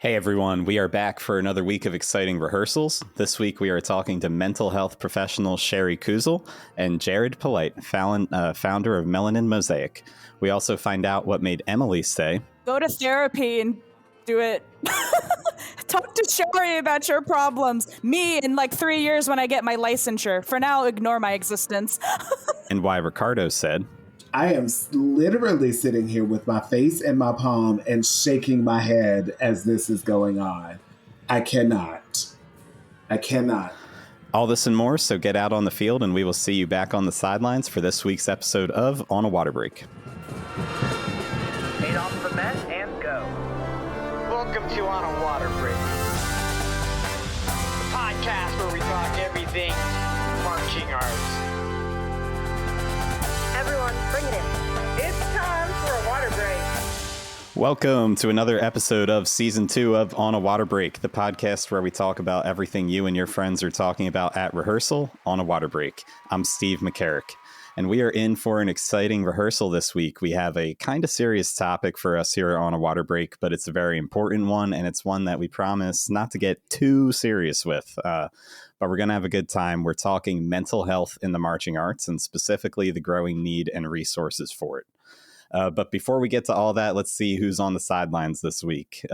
Hey everyone, we are back for another week of exciting rehearsals. This week we are talking to mental health professional Shari Kuzel and Jarid Polite, founder of Melanin Mosaic. We also find out what made Emily say, "Go to therapy and do it." Talk to Shari about your problems. Me in like 3 years when I get my licensure. For now, ignore my existence. and why Ricardo said, I am literally sitting here with my face in my palm and shaking my head as this is going on. I cannot. All this and more, so get out on the field and we will see you back on the sidelines for this week's episode of On a Water Break. 8 off the mat and go. Welcome to On a Water Break, the podcast where we talk everything marching arts. Everyone, bring it in. It's time for a water break. Welcome to another episode of Season 2 of On a Water Break, the podcast where we talk about everything you and your friends are talking about at rehearsal on a water break. I'm Steve McCarrick, and we are in for an exciting rehearsal this week. We have a kind of serious topic for us here on a water break, but it's a very important one, and it's one that we promise not to get too serious with. But we're going to have a good time. We're talking mental health in the marching arts and specifically the growing need and resources for it. But before we get to all that, let's see who's on the sidelines this week.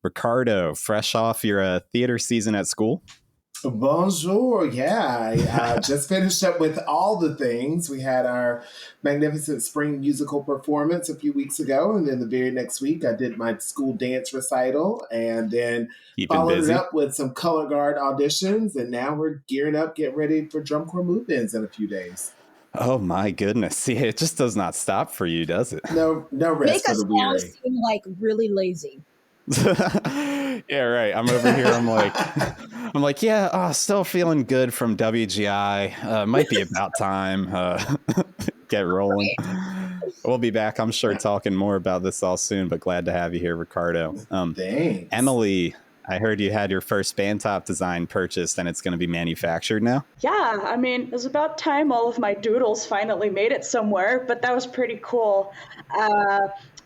Ricardo, fresh off your theater season at school. Bonjour. Yeah, I just finished up with all the things. We had our magnificent spring musical performance a few weeks ago. And then the very next week, I did my school dance recital and then followed it up with some color guard auditions. And now we're gearing up, getting ready for drum corps move-ins in a few days. Oh, my goodness. See, it just does not stop for you, does it? No rest for the weary. Make us seem like really lazy. Yeah, right. I'm over here. I'm like, yeah, still feeling good from WGI. Might be about time. Get rolling. We'll be back, I'm sure, talking more about this all soon, but glad to have you here, Ricardo. Thanks. Emily, I heard you had your first band top design purchased and it's going to be manufactured now. Yeah, I mean, it was about time all of my doodles finally made it somewhere, but that was pretty cool.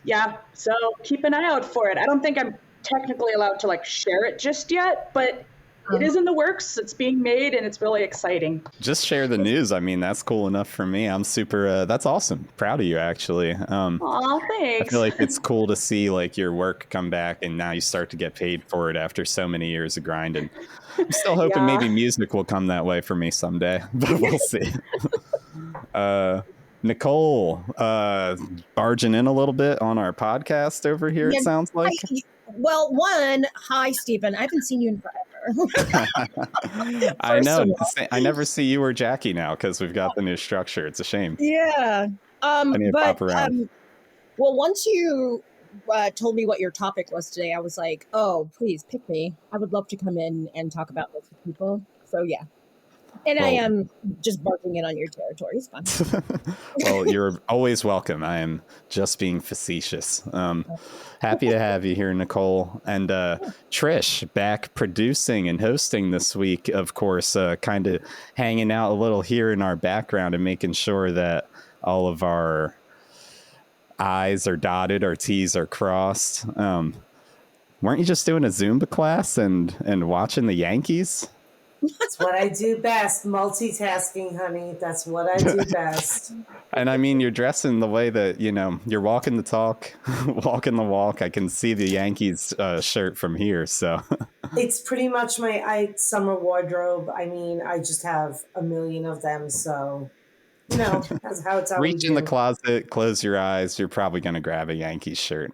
Yeah, so keep an eye out for it. I don't think I'm technically allowed to share it just yet, but it is in the works. It's being made and it's really exciting. Just share the news. I mean, that's cool enough for me. I'm super, that's awesome. Proud of you, actually. Aw, thanks. I feel like it's cool to see your work come back and now you start to get paid for it after so many years of grinding. I'm still hoping maybe music will come that way for me someday, but we'll see. Nicole, barging in a little bit on our podcast over here, it sounds like. Well, hi, Stephen. I haven't seen you in forever. I know. I never see you or Jackie now because we've got the new structure. It's a shame. Yeah. Pop around. Well, once you told me what your topic was today, I was like, oh, please pick me. I would love to come in and talk about this with people. So, yeah. And I am just barking in on your territory. It's fine. Well, you're always welcome. I am just being facetious. Happy to have you here, Nicole. And Trish, back producing and hosting this week, of course, kind of hanging out a little here in our background and making sure that all of our I's are dotted, our T's are crossed. Weren't you just doing a Zumba class and watching the Yankees? That's what I do best. Multitasking, honey. That's what I do best. And I mean, you're dressing the way that, you're walking the talk, walking the walk. I can see the Yankees shirt from here. So it's pretty much my summer wardrobe. I mean, I just have a million of them. So, that's how it's always. Reach in the closet, close your eyes. You're probably going to grab a Yankees shirt.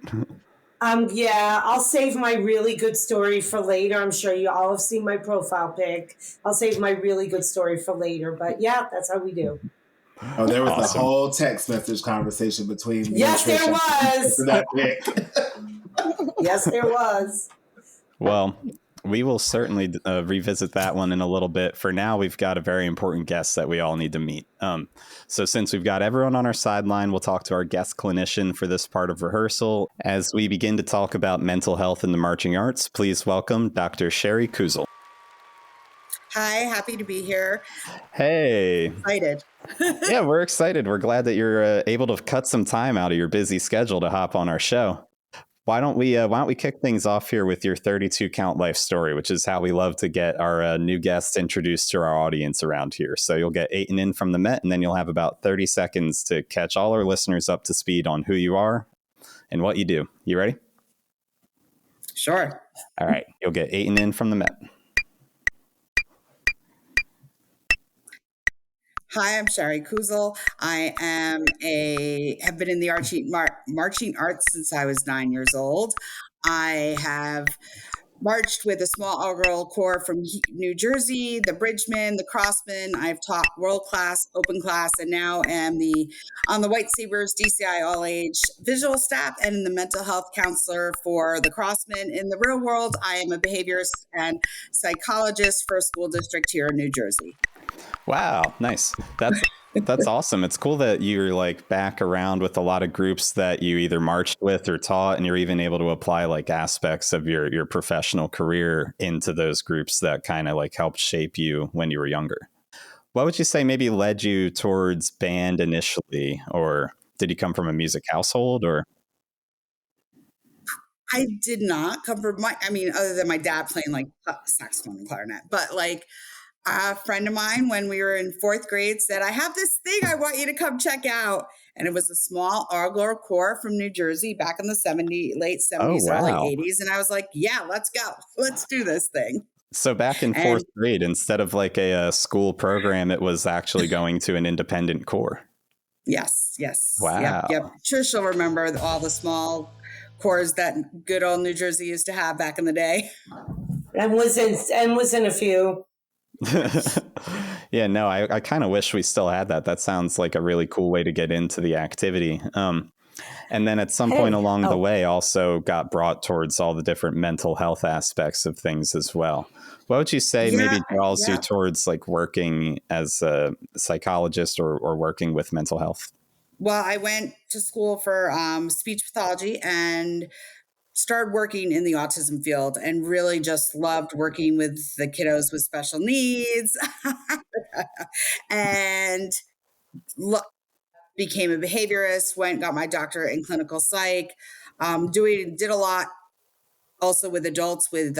Yeah, I'll save my really good story for later. I'm sure you all have seen my profile pic. I'll save my really good story for later. But yeah, that's how we do. Oh, there was a whole text message conversation between me Yes, and Trish there was. That pic. Yes, there was. Well, we will certainly revisit that one in a little bit. For now, we've got a very important guest that we all need to meet. So since we've got everyone on our sideline, we'll talk to our guest clinician for this part of rehearsal. As we begin to talk about mental health in the marching arts, please welcome Dr. Shari Kuzel. Hi, happy to be here. Hey. Excited. Yeah, we're excited. We're glad that you're able to cut some time out of your busy schedule to hop on our show. Why don't we kick things off here with your 32 count life story, which is how we love to get our new guests introduced to our audience around here. So you'll get 8 and in from the Met, and then you'll have about 30 seconds to catch all our listeners up to speed on who you are and what you do. You ready? Sure. All right. You'll get 8 and in from the Met. Hi, I'm Shari Kuzel. I have been in the marching arts since I was 9 years old. I have marched with a small all-girl corps from New Jersey, the Bridgemen, the Crossmen. I've taught world-class, open class, and now am on the White Sabres DCI all-age visual staff and the mental health counselor for the Crossmen. In the real world, I am a behaviorist and psychologist for a school district here in New Jersey. Wow, nice. That's awesome. It's cool that you're like back around with a lot of groups that you either marched with or taught, and you're even able to apply like aspects of your professional career into those groups that kind of like helped shape you when you were younger. What would you say maybe led you towards band initially, or did you come from a music household, or? I did not come from other than my dad playing like saxophone and clarinet, but like a friend of mine when we were in 4th grade said, I have this thing I want you to come check out. And it was a small all-girl corps from New Jersey back in the late 70s, wow. early 80s. And I was like, yeah, let's go. Let's do this thing. So back in 4th grade, instead of like a school program, it was actually going to an independent corps. Yes. Wow. Yep. Trish will remember all the small corps that good old New Jersey used to have back in the day. And was in a few. Yeah, no, I kind of wish we still had that. That sounds like a really cool way to get into the activity. And then at some point along the way also got brought towards all the different mental health aspects of things as well. What would you say maybe draws you towards like working as a psychologist or working with mental health? Well, I went to school for speech pathology and started working in the autism field and really just loved working with the kiddos with special needs and became a behaviorist, got my doctorate in clinical psych, did a lot also with adults with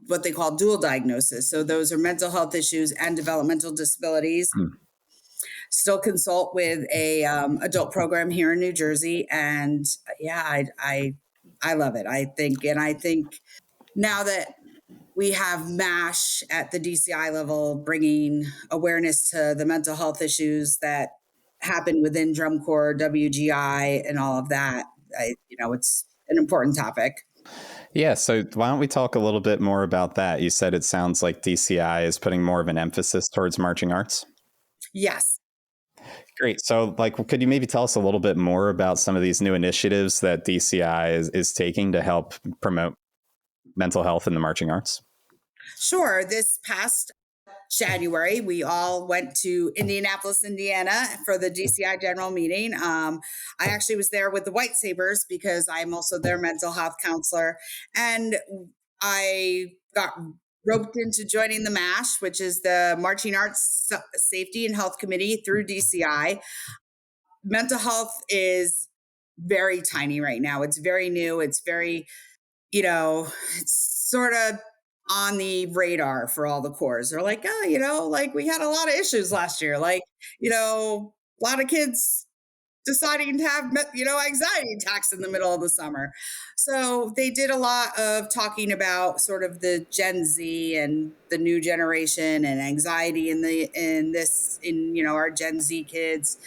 what they call dual diagnosis. So those are mental health issues and developmental disabilities. Still consult with a adult program here in New Jersey. And I love it. I think now that we have MASH at the DCI level, bringing awareness to the mental health issues that happen within drum corps, WGI, and all of that, it's an important topic. Yeah. So why don't we talk a little bit more about that? You said it sounds like DCI is putting more of an emphasis towards marching arts. Yes. Great. So could you maybe tell us a little bit more about some of these new initiatives that DCI is taking to help promote mental health in the marching arts? Sure. This past January, we all went to Indianapolis, Indiana for the DCI general meeting. I actually was there with the White Sabres because I'm also their mental health counselor. And I got roped into joining the MASH, which is the Marching Arts Safety and Health Committee through DCI. Mental health is very tiny right now. It's very new. It's very, it's sort of on the radar for all the corps. They're like, we had a lot of issues last year. A lot of kids deciding to have, anxiety attacks in the middle of the summer. So they did a lot of talking about sort of the Gen Z and the new generation and anxiety in our Gen Z kids,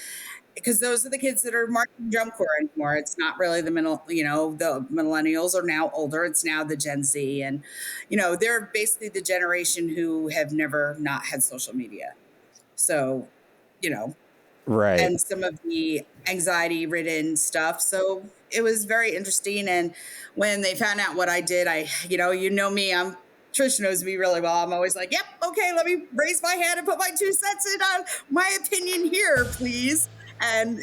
because those are the kids that are marching drum corps anymore. It's not really the millennials are now older. It's now the Gen Z. And, they're basically the generation who have never not had social media. So, right. And some of the anxiety-ridden stuff. So it was very interesting. And when they found out what I did, me, Trish knows me really well. I'm always like, yep, okay, let me raise my hand and put my 2 cents in on my opinion here, please. And,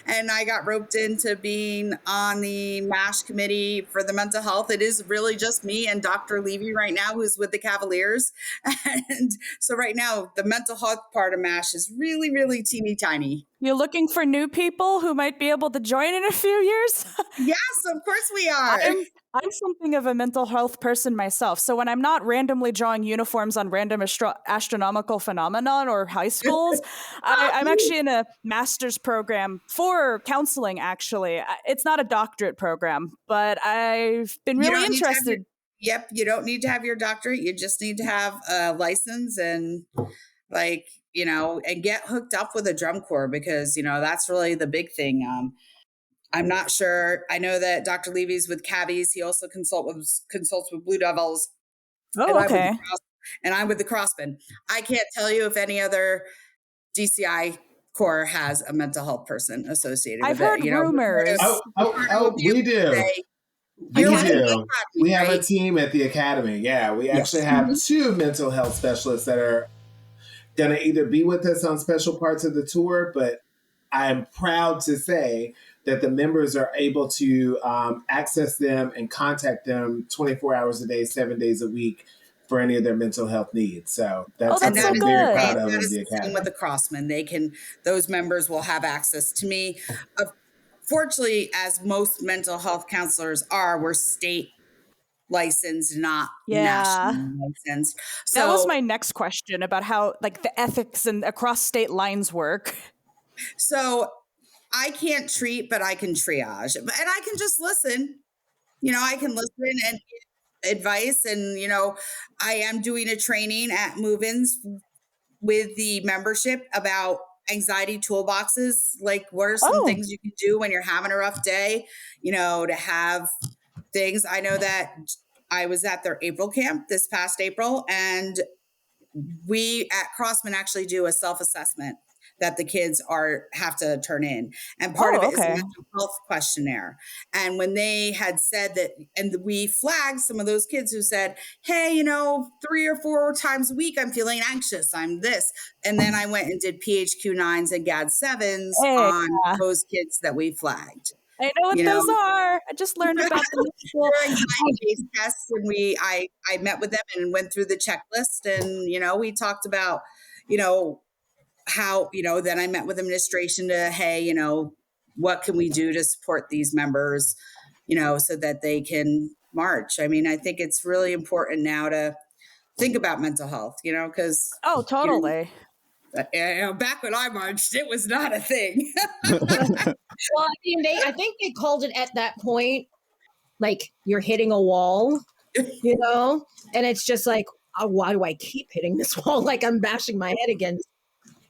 and I got roped into being on the MASH committee for the mental health. It is really just me and Dr. Levy right now, who's with the Cavaliers. And so right now, the mental health part of MASH is really, really teeny tiny. You're looking for new people who might be able to join in a few years? Yes, of course we are. I'm something of a mental health person myself. So when I'm not randomly drawing uniforms on random astronomical phenomenon or high schools, I'm actually in a master's program for counseling, actually. It's not a doctorate program, but I've been really interested. Yep, you don't need to have your doctorate. You just need to have a license and and get hooked up with a drum corps because, that's really the big thing. I'm not sure. I know that Dr. Levy's with Cabbies. He also consults with Blue Devils. Oh, okay. And I'm with the Crossmen. I can't tell you if any other DCI corps has a mental health person associated with it. I've heard rumors. We do. We do. We have a team at the Academy. Yeah, we actually have 2 mental health specialists that are going to either be with us on special parts of the tour, but I'm proud to say that the members are able to access them and contact them 24 hours a day, 7 days a week for any of their mental health needs. So that's so I'm very proud of that is the the Academy. thing with the Crossmen. Those members will have access to me. Fortunately, as most mental health counselors are, we're state licensed, not national licensed. So that was my next question about how the ethics and across state lines work. So I can't treat, but I can triage, and I can just listen. I can listen and give advice, and I am doing a training at Move-Ins with the membership about anxiety toolboxes. Like, what are some things you can do when you're having a rough day? To have things. I know that I was at their April camp this past April, and we at Crossman actually do a self-assessment that the kids have to turn in. And part of it is a mental health questionnaire. And when they had said that, and we flagged some of those kids who said, hey, 3 or 4 times a week, I'm feeling anxious, I'm this. And then I went and did PHQ 9s and GAD 7s on those kids that we flagged. I know what those are. I just learned about them. Anxiety-based tests, and I met with them and went through the checklist, and we talked about how then I met with administration to, hey, what can we do to support these members, so that they can march. I mean, I think it's really important now to think about mental health, because totally. Back when I marched, it was not a thing. Well, I think they called it at that point, like you're hitting a wall, and it's just like, why do I keep hitting this wall? Like I'm bashing my head against,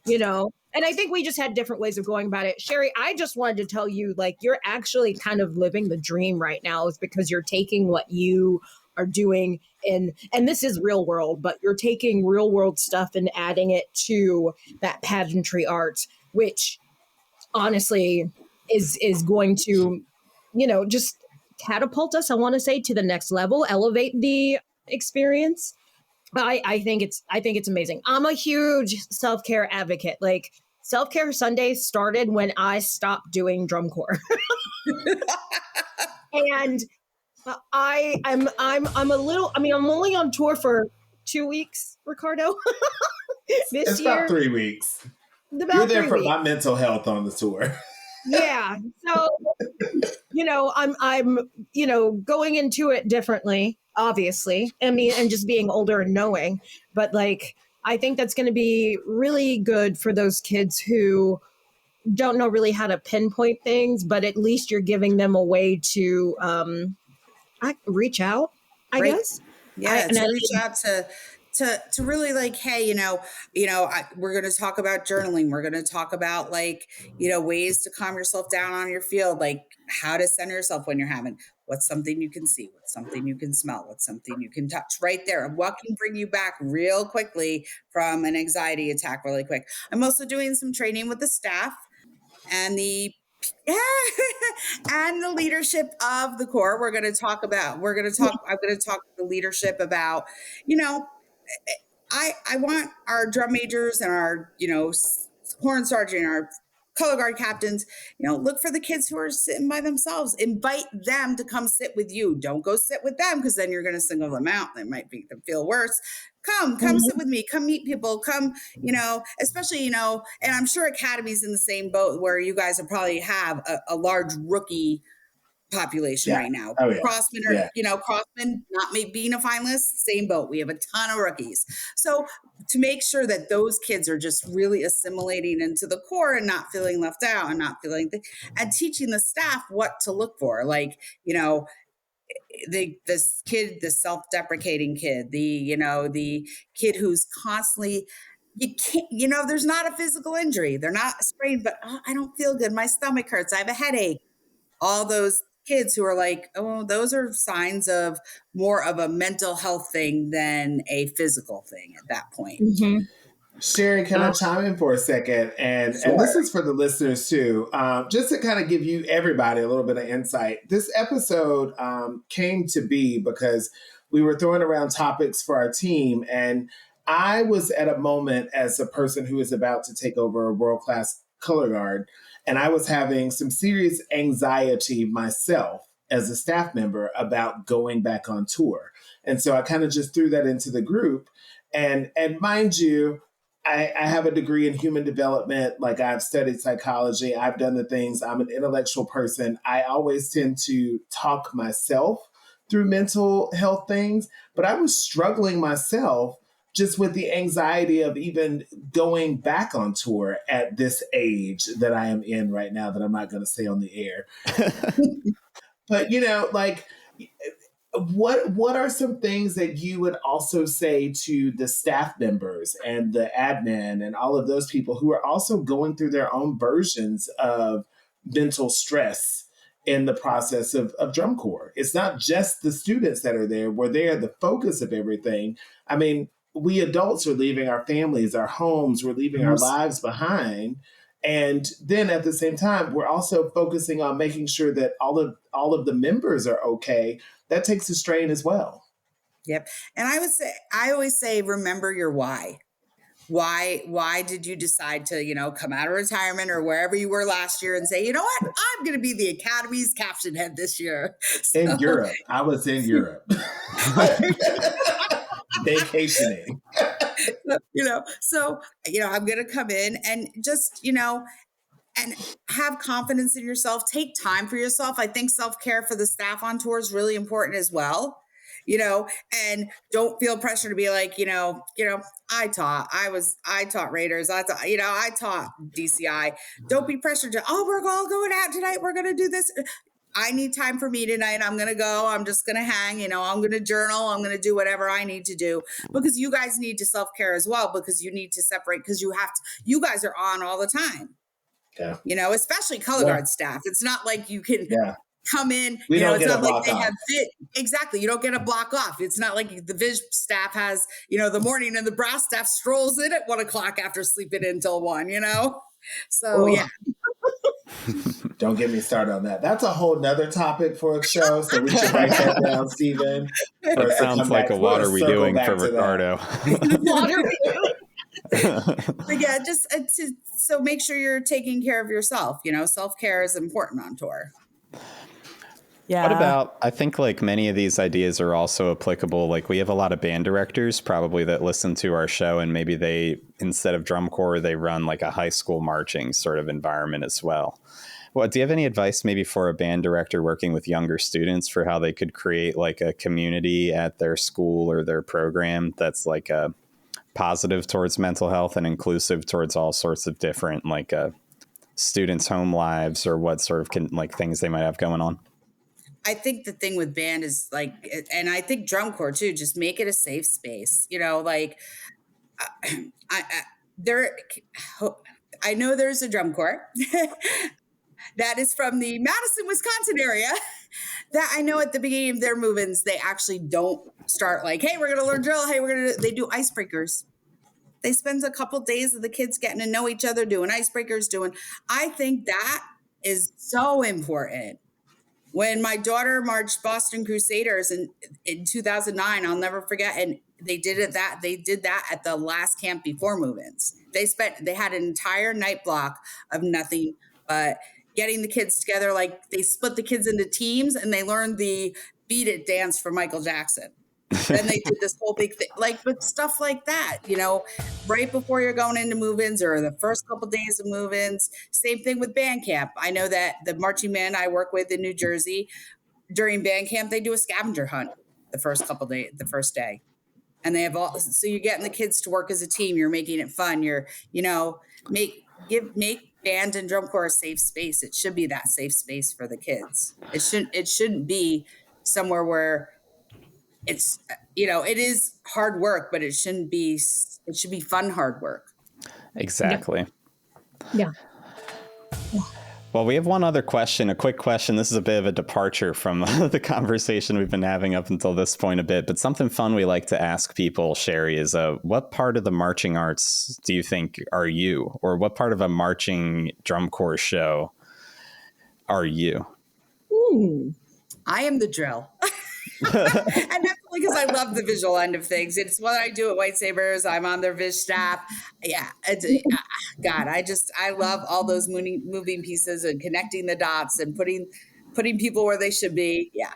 and I think we just had different ways of going about it. Shari, I just wanted to tell you, you're actually kind of living the dream right now, is because you're taking what you are doing and this is real world, but you're taking real world stuff and adding it to that pageantry art, which honestly is going to, just catapult us, I want to say, to the next level, elevate the experience. I think it's amazing. I'm a huge self-care advocate. Self-care Sundays started when I stopped doing drum corps. And I'm only on tour for 2 weeks, Ricardo. It's year. about 3 weeks. You're there for my mental health on the tour. Yeah. So, I'm going into it differently, obviously. I mean, and just being older and knowing, but I think that's going to be really good for those kids who don't know really how to pinpoint things, but at least you're giving them a way to reach out, I guess. Yeah, to reach out to really hey, we're going to talk about journaling. We're going to talk about ways to calm yourself down on your field, how to center yourself when you're having, what's something you can see, what's something you can smell, what's something you can touch right there, and what can bring you back real quickly from an anxiety attack really quick. I'm also doing some training with the staff and the leadership of the Corps. I'm going to talk with the leadership about, I want our drum majors and our, horn sergeant, our color guard captains, look for the kids who are sitting by themselves. Invite them to come sit with you. Don't go sit with them because then you're going to single them out. They might make them feel worse. Come sit with me. Come meet people. Come, especially, and I'm sure Academy's in the same boat where you guys will probably have a large rookie population right now. Oh, yeah. Crossmen are, Crossmen not being a finalist, same boat. We have a ton of rookies. So to make sure that those kids are just really assimilating into the core and not feeling left out and not feeling, and teaching the staff what to look for. Like, this kid, the self-deprecating kid, the kid who's constantly, you can't, there's not a physical injury. They're not sprained, but I don't feel good. My stomach hurts. I have a headache. All those kids who are like, oh, those are signs of more of a mental health thing than a physical thing at that point. Mm-hmm. Shari, can I chime in for a second? And this is for the listeners too, just to kind of give you everybody a little bit of insight. This episode came to be because we were throwing around topics for our team, and I was at a moment as a person who is about to take over a world-class color guard, and I was having some serious anxiety myself as a staff member about going back on tour. And so I kind of just threw that into the group. And mind you, I have a degree in human development. Like, I've studied psychology. I've done the things. I'm an intellectual person. I always tend to talk myself through mental health things, but I was struggling myself just with the anxiety of even going back on tour at this age that I am in right now, that I'm not going to say on the air. But, what are some things that you would also say to the staff members and the admin and all of those people who are also going through their own versions of mental stress in the process of drum corps? It's not just the students that are there. We're there, the focus of everything. I mean, we adults are leaving our families, our homes, we're leaving our lives behind. And then at the same time, we're also focusing on making sure that all of the members are okay. That takes a strain as well. Yep. And I always say, remember your why. Why did you decide to, come out of retirement or wherever you were last year and say, you know what, I'm going to be the Academy's caption head this year. In Europe. I was in Europe. Vacationing. I'm going to come in and just, and have confidence in yourself. Take time for yourself. I think self-care for the staff on tour is really important as well. And don't feel pressure to be like, I taught Raiders. I taught DCI. Don't be pressured to, we're all going out tonight. We're going to do this. I need time for me tonight. I'm going to go. I'm just going to hang, I'm going to journal. I'm going to do whatever I need to do, because you guys need to self-care as well, because you need to separate, because you guys are on all the time. Yeah. Especially color guard staff. It's not like you can come in, it's not like they have fit. Exactly. You don't get a block off. It's not like the Viz staff has, the morning, and the brass staff strolls in at 1:00 after sleeping until 1, So, yeah. Don't get me started on that. That's a whole nother topic for a show. So we should write that down, Stephen. That sounds like a what are we doing for Ricardo? What are we doing? But yeah, just so make sure you're taking care of yourself. Self-care is important on tour. Yeah. What about, I think like many of these ideas are also applicable. Like, we have a lot of band directors probably that listen to our show, and maybe they, instead of drum corps, they run like a high school marching sort of environment as well. Well, do you have any advice maybe for a band director working with younger students for how they could create like a community at their school or their program that's like a positive towards mental health and inclusive towards all sorts of different like students' home lives, or what sort of things they might have going on? I think the thing with band is like, and I think drum corps too, just make it a safe space. I know there's a drum corps that is from the Madison, Wisconsin area that I know at the beginning of their move-ins, they actually don't start like, hey, we're going to learn drill. Hey, they do icebreakers. They spend a couple days of the kids getting to know each other, doing icebreakers, I think that is so important. When my daughter marched Boston Crusaders in 2009, I'll never forget. And they did that at the last camp before move-ins. They had an entire night block of nothing but getting the kids together. Like, they split the kids into teams and they learned the Beat It dance for Michael Jackson. Then they did this whole big thing, like, but stuff like that, right before you're going into move-ins or the first couple of days of move-ins. Same thing with band camp. I know that the marching band I work with in New Jersey, during band camp, they do a scavenger hunt the first day. And they have so you're getting the kids to work as a team. You're making it fun. Make band and drum corps a safe space. It should be that safe space for the kids. It shouldn't be somewhere where it's, it is hard work, but it should be fun, hard work. Exactly. Yeah. Well, we have one other question, a quick question. This is a bit of a departure from the conversation we've been having up until this point a bit, but something fun we like to ask people, Shari, is what part of the marching arts do you think are you? Or what part of a marching drum corps show are you? Ooh. I am the drill. And that's because I love the visual end of things. It's what I do at White Sabers. I'm on their Viz staff. Yeah. God, I love all those moving pieces and connecting the dots and putting people where they should be. Yeah.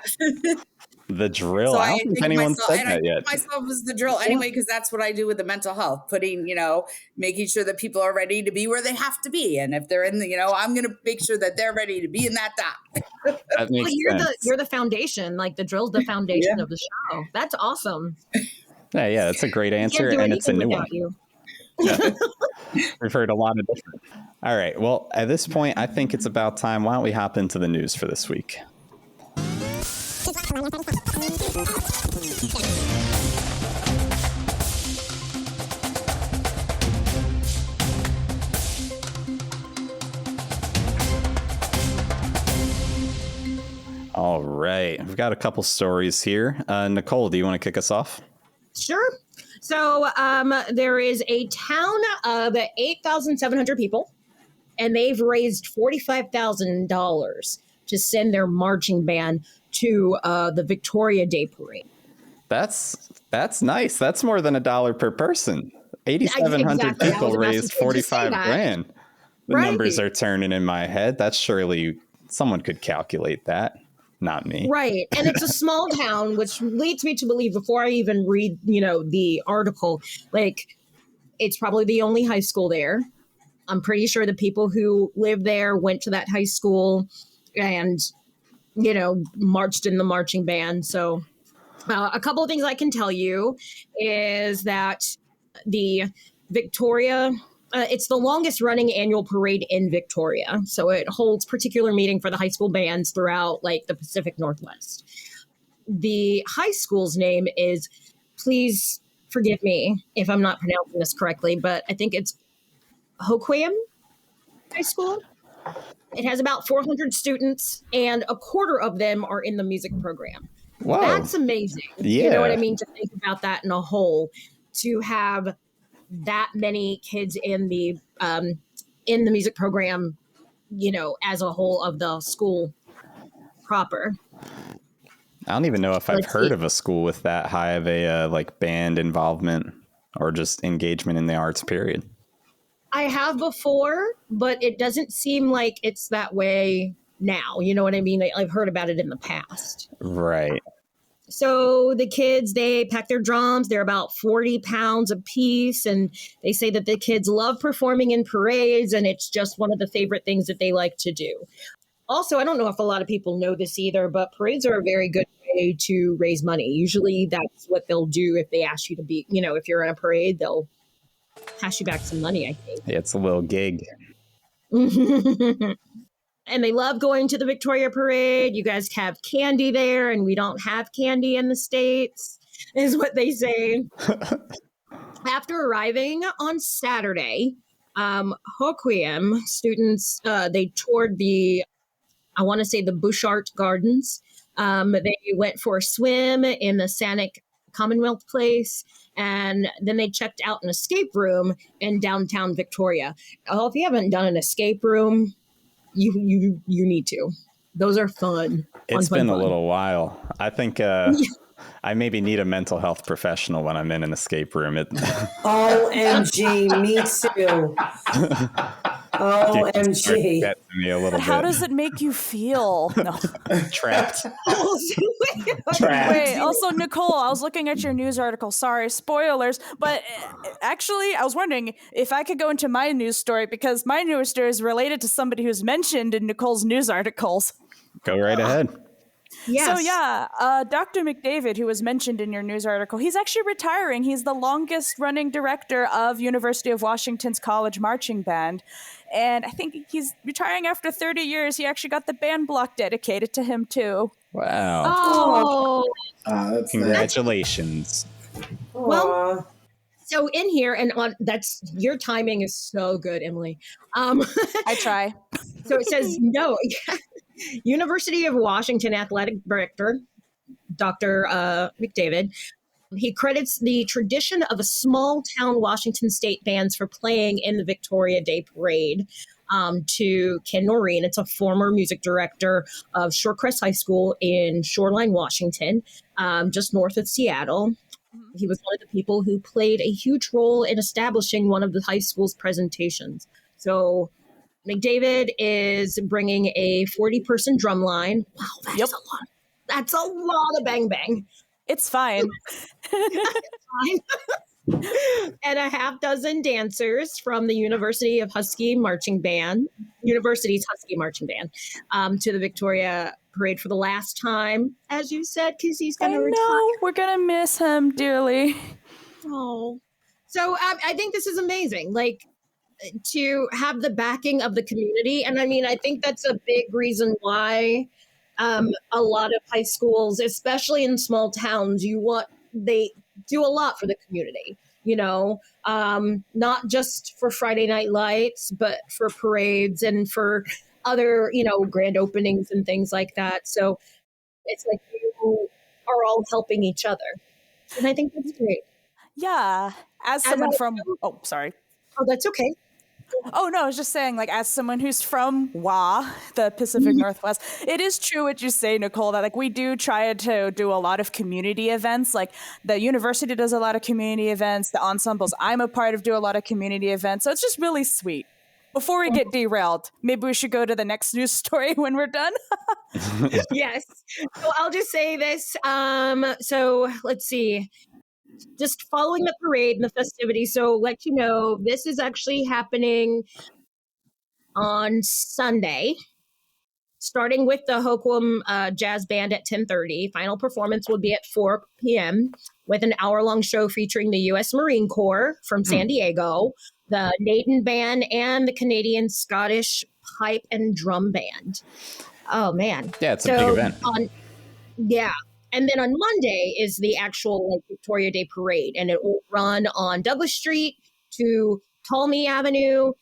The drill. So I don't think anyone said that yet. I myself as the drill anyway, because that's what I do with the mental health, making sure that people are ready to be where they have to be. And if they're in the, I'm going to make sure that they're ready to be in that dot. That makes sense. You're the foundation, like the drill's the foundation of the show. That's awesome. Yeah, that's a great answer. And it's a new one. Yeah. We've heard a lot of different. All right. Well, at this point, I think it's about time. Why don't we hop into the news for this week? All right. We've got a couple stories here. Nicole, do you want to kick us off? Sure. So there is a town of 8,700 people, and they've raised $45,000 to send their marching band to the Victoria Day Parade. That's nice. That's more than $1 per person. 8,700 people raised 45 grand. The numbers are turning in my head. That's surely someone could calculate that. Not me. Right. And it's a small town, which leads me to believe, before I even read, the article, like, it's probably the only high school there. I'm pretty sure the people who live there went to that high school and, marched in the marching band. So a couple of things I can tell you is that the Victoria, it's the longest running annual parade in Victoria. So it holds particular meeting for the high school bands throughout like the Pacific Northwest. The high school's name is, please forgive me if I'm not pronouncing this correctly, but I think it's Hoquiam High School. It has about 400 students, and a quarter of them are in the music program. Whoa. That's amazing. Yeah. You know what I mean? To think about that in a whole, to have that many kids in the music program, as a whole of the school proper. I don't even know if I've heard of a school with that high of a band involvement or just engagement in the arts, period. I have before, but it doesn't seem like it's that way now. You know what I mean? I've heard about it in the past. Right. So the kids, they pack their drums. They're about 40 pounds a piece. And they say that the kids love performing in parades. And it's just one of the favorite things that they like to do. Also, I don't know if a lot of people know this either, but parades are a very good way to raise money. Usually that's what they'll do if they ask you to be, if you're in a parade, they'll pass you back some money, I think. It's a little gig. And they love going to the Victoria Parade. You guys have candy there, and we don't have candy in the States, is what they say. After arriving on Saturday, Hoquiam students, they toured the Bouchart Gardens. They went for a swim in the Sanic Commonwealth Place, and then they checked out an escape room in downtown Victoria. Oh, if you haven't done an escape room, you need to. Those are fun. It's fun, been fun. a little while. I think I maybe need a mental health professional when I'm in an escape room. OMG, me too. OMG. Get to me a little How bit. does it make you feel? No. Trapped. Wait, also, Nicole, I was looking at your news article. Sorry, spoilers. But actually, I was wondering if I could go into my news story, because my news story is related to somebody who's mentioned in Nicole's news articles. Go right ahead. Yes. So yeah, Dr. McDavid, who was mentioned in your news article, he's actually retiring. He's the longest running director of University of Washington's College Marching Band. And I think he's retiring after 30 years. He actually got the band block dedicated to him too. Wow. Oh. That's Congratulations. Well, so in here, and on that's your timing is so good, Emily. I try. So it says no. University of Washington Athletic Director, Dr. McDavid, he credits the tradition of a small town Washington state bands for playing in the Victoria Day Parade to Ken Noreen. It's a former music director of Shorecrest High School in Shoreline, Washington, just north of Seattle. He was one of the people who played a huge role in establishing one of the high school's presentations. So McDavid is bringing a 40-person drum line. Wow, that's a lot. That's a lot of bang bang. It's fine. And a half dozen dancers from the University's Husky Marching Band, to the Victoria Parade for the last time, as you said, because he's going to retire. We're going to miss him dearly. Oh. So I think this is amazing. Like, to have the backing of the community. And I mean, I think that's a big reason why a lot of high schools, especially in small towns, they do a lot for the community, not just for Friday Night Lights, but for parades and for other, grand openings and things like that. So it's like you are all helping each other. And I think that's great. Yeah. As someone from... Oh, sorry. Oh, that's okay. Oh, no, I was just saying, like, as someone who's from WA, the Pacific Northwest, it is true what you say, Nicole, that, like, we do try to do a lot of community events. Like, the university does a lot of community events. The ensembles I'm a part of do a lot of community events. So it's just really sweet. Before we get derailed, maybe we should go to the next news story when we're done. Yes. So I'll just say this. So let's see. Just following the parade and the festivities. So let you know, this is actually happening on Sunday, starting with the Hoquiam Jazz Band at 10:30. Final performance will be at 4 p.m. with an hour-long show featuring the U.S. Marine Corps from San Diego, the Naden Band, and the Canadian Scottish Pipe and Drum Band. Oh, man. Yeah, it's a big event. Yeah. And then on Monday is the actual Victoria Day Parade, and it will run on Douglas Street to Tolmie Avenue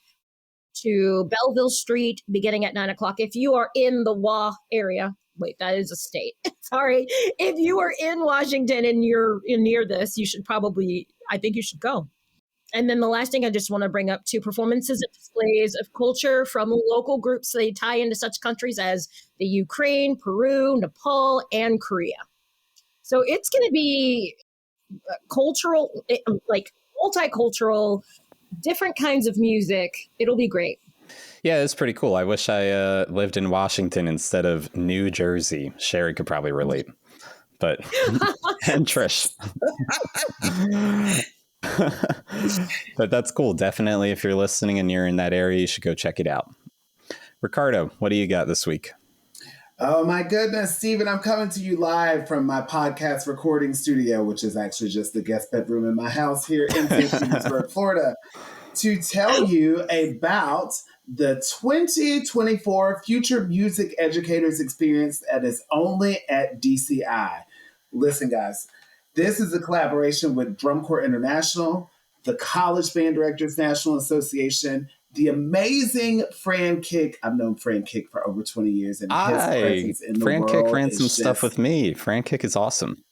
to Belleville Street, beginning at 9 o'clock. If you are in the WA area, wait, that is a state. Sorry. If you are in Washington and you're near this, I think you should go. And then the last thing I just want to bring up, too, performances and displays of culture from local groups. They tie into such countries as the Ukraine, Peru, Nepal, and Korea. So it's going to be cultural, like multicultural, different kinds of music. It'll be great. Yeah, it's pretty cool. I wish I lived in Washington instead of New Jersey. Shari could probably relate. But, and Trish. But that's cool. Definitely, if you're listening and you're in that area, you should go check it out. Ricardo, what do you got this week? Oh, my goodness, Stephen, I'm coming to you live from my podcast recording studio, which is actually just the guest bedroom in my house here in St. Petersburg, Florida, to tell you about the 2024 Future Music Educators Experience that is only at DCI. Listen, guys, this is a collaboration with Drum Corps International, the College Band Directors National Association, the amazing Fran Kick. I've known Fran Kick for over 20 years, and his presence in the Fran world Kick ran some is stuff with me. Fran Kick is awesome.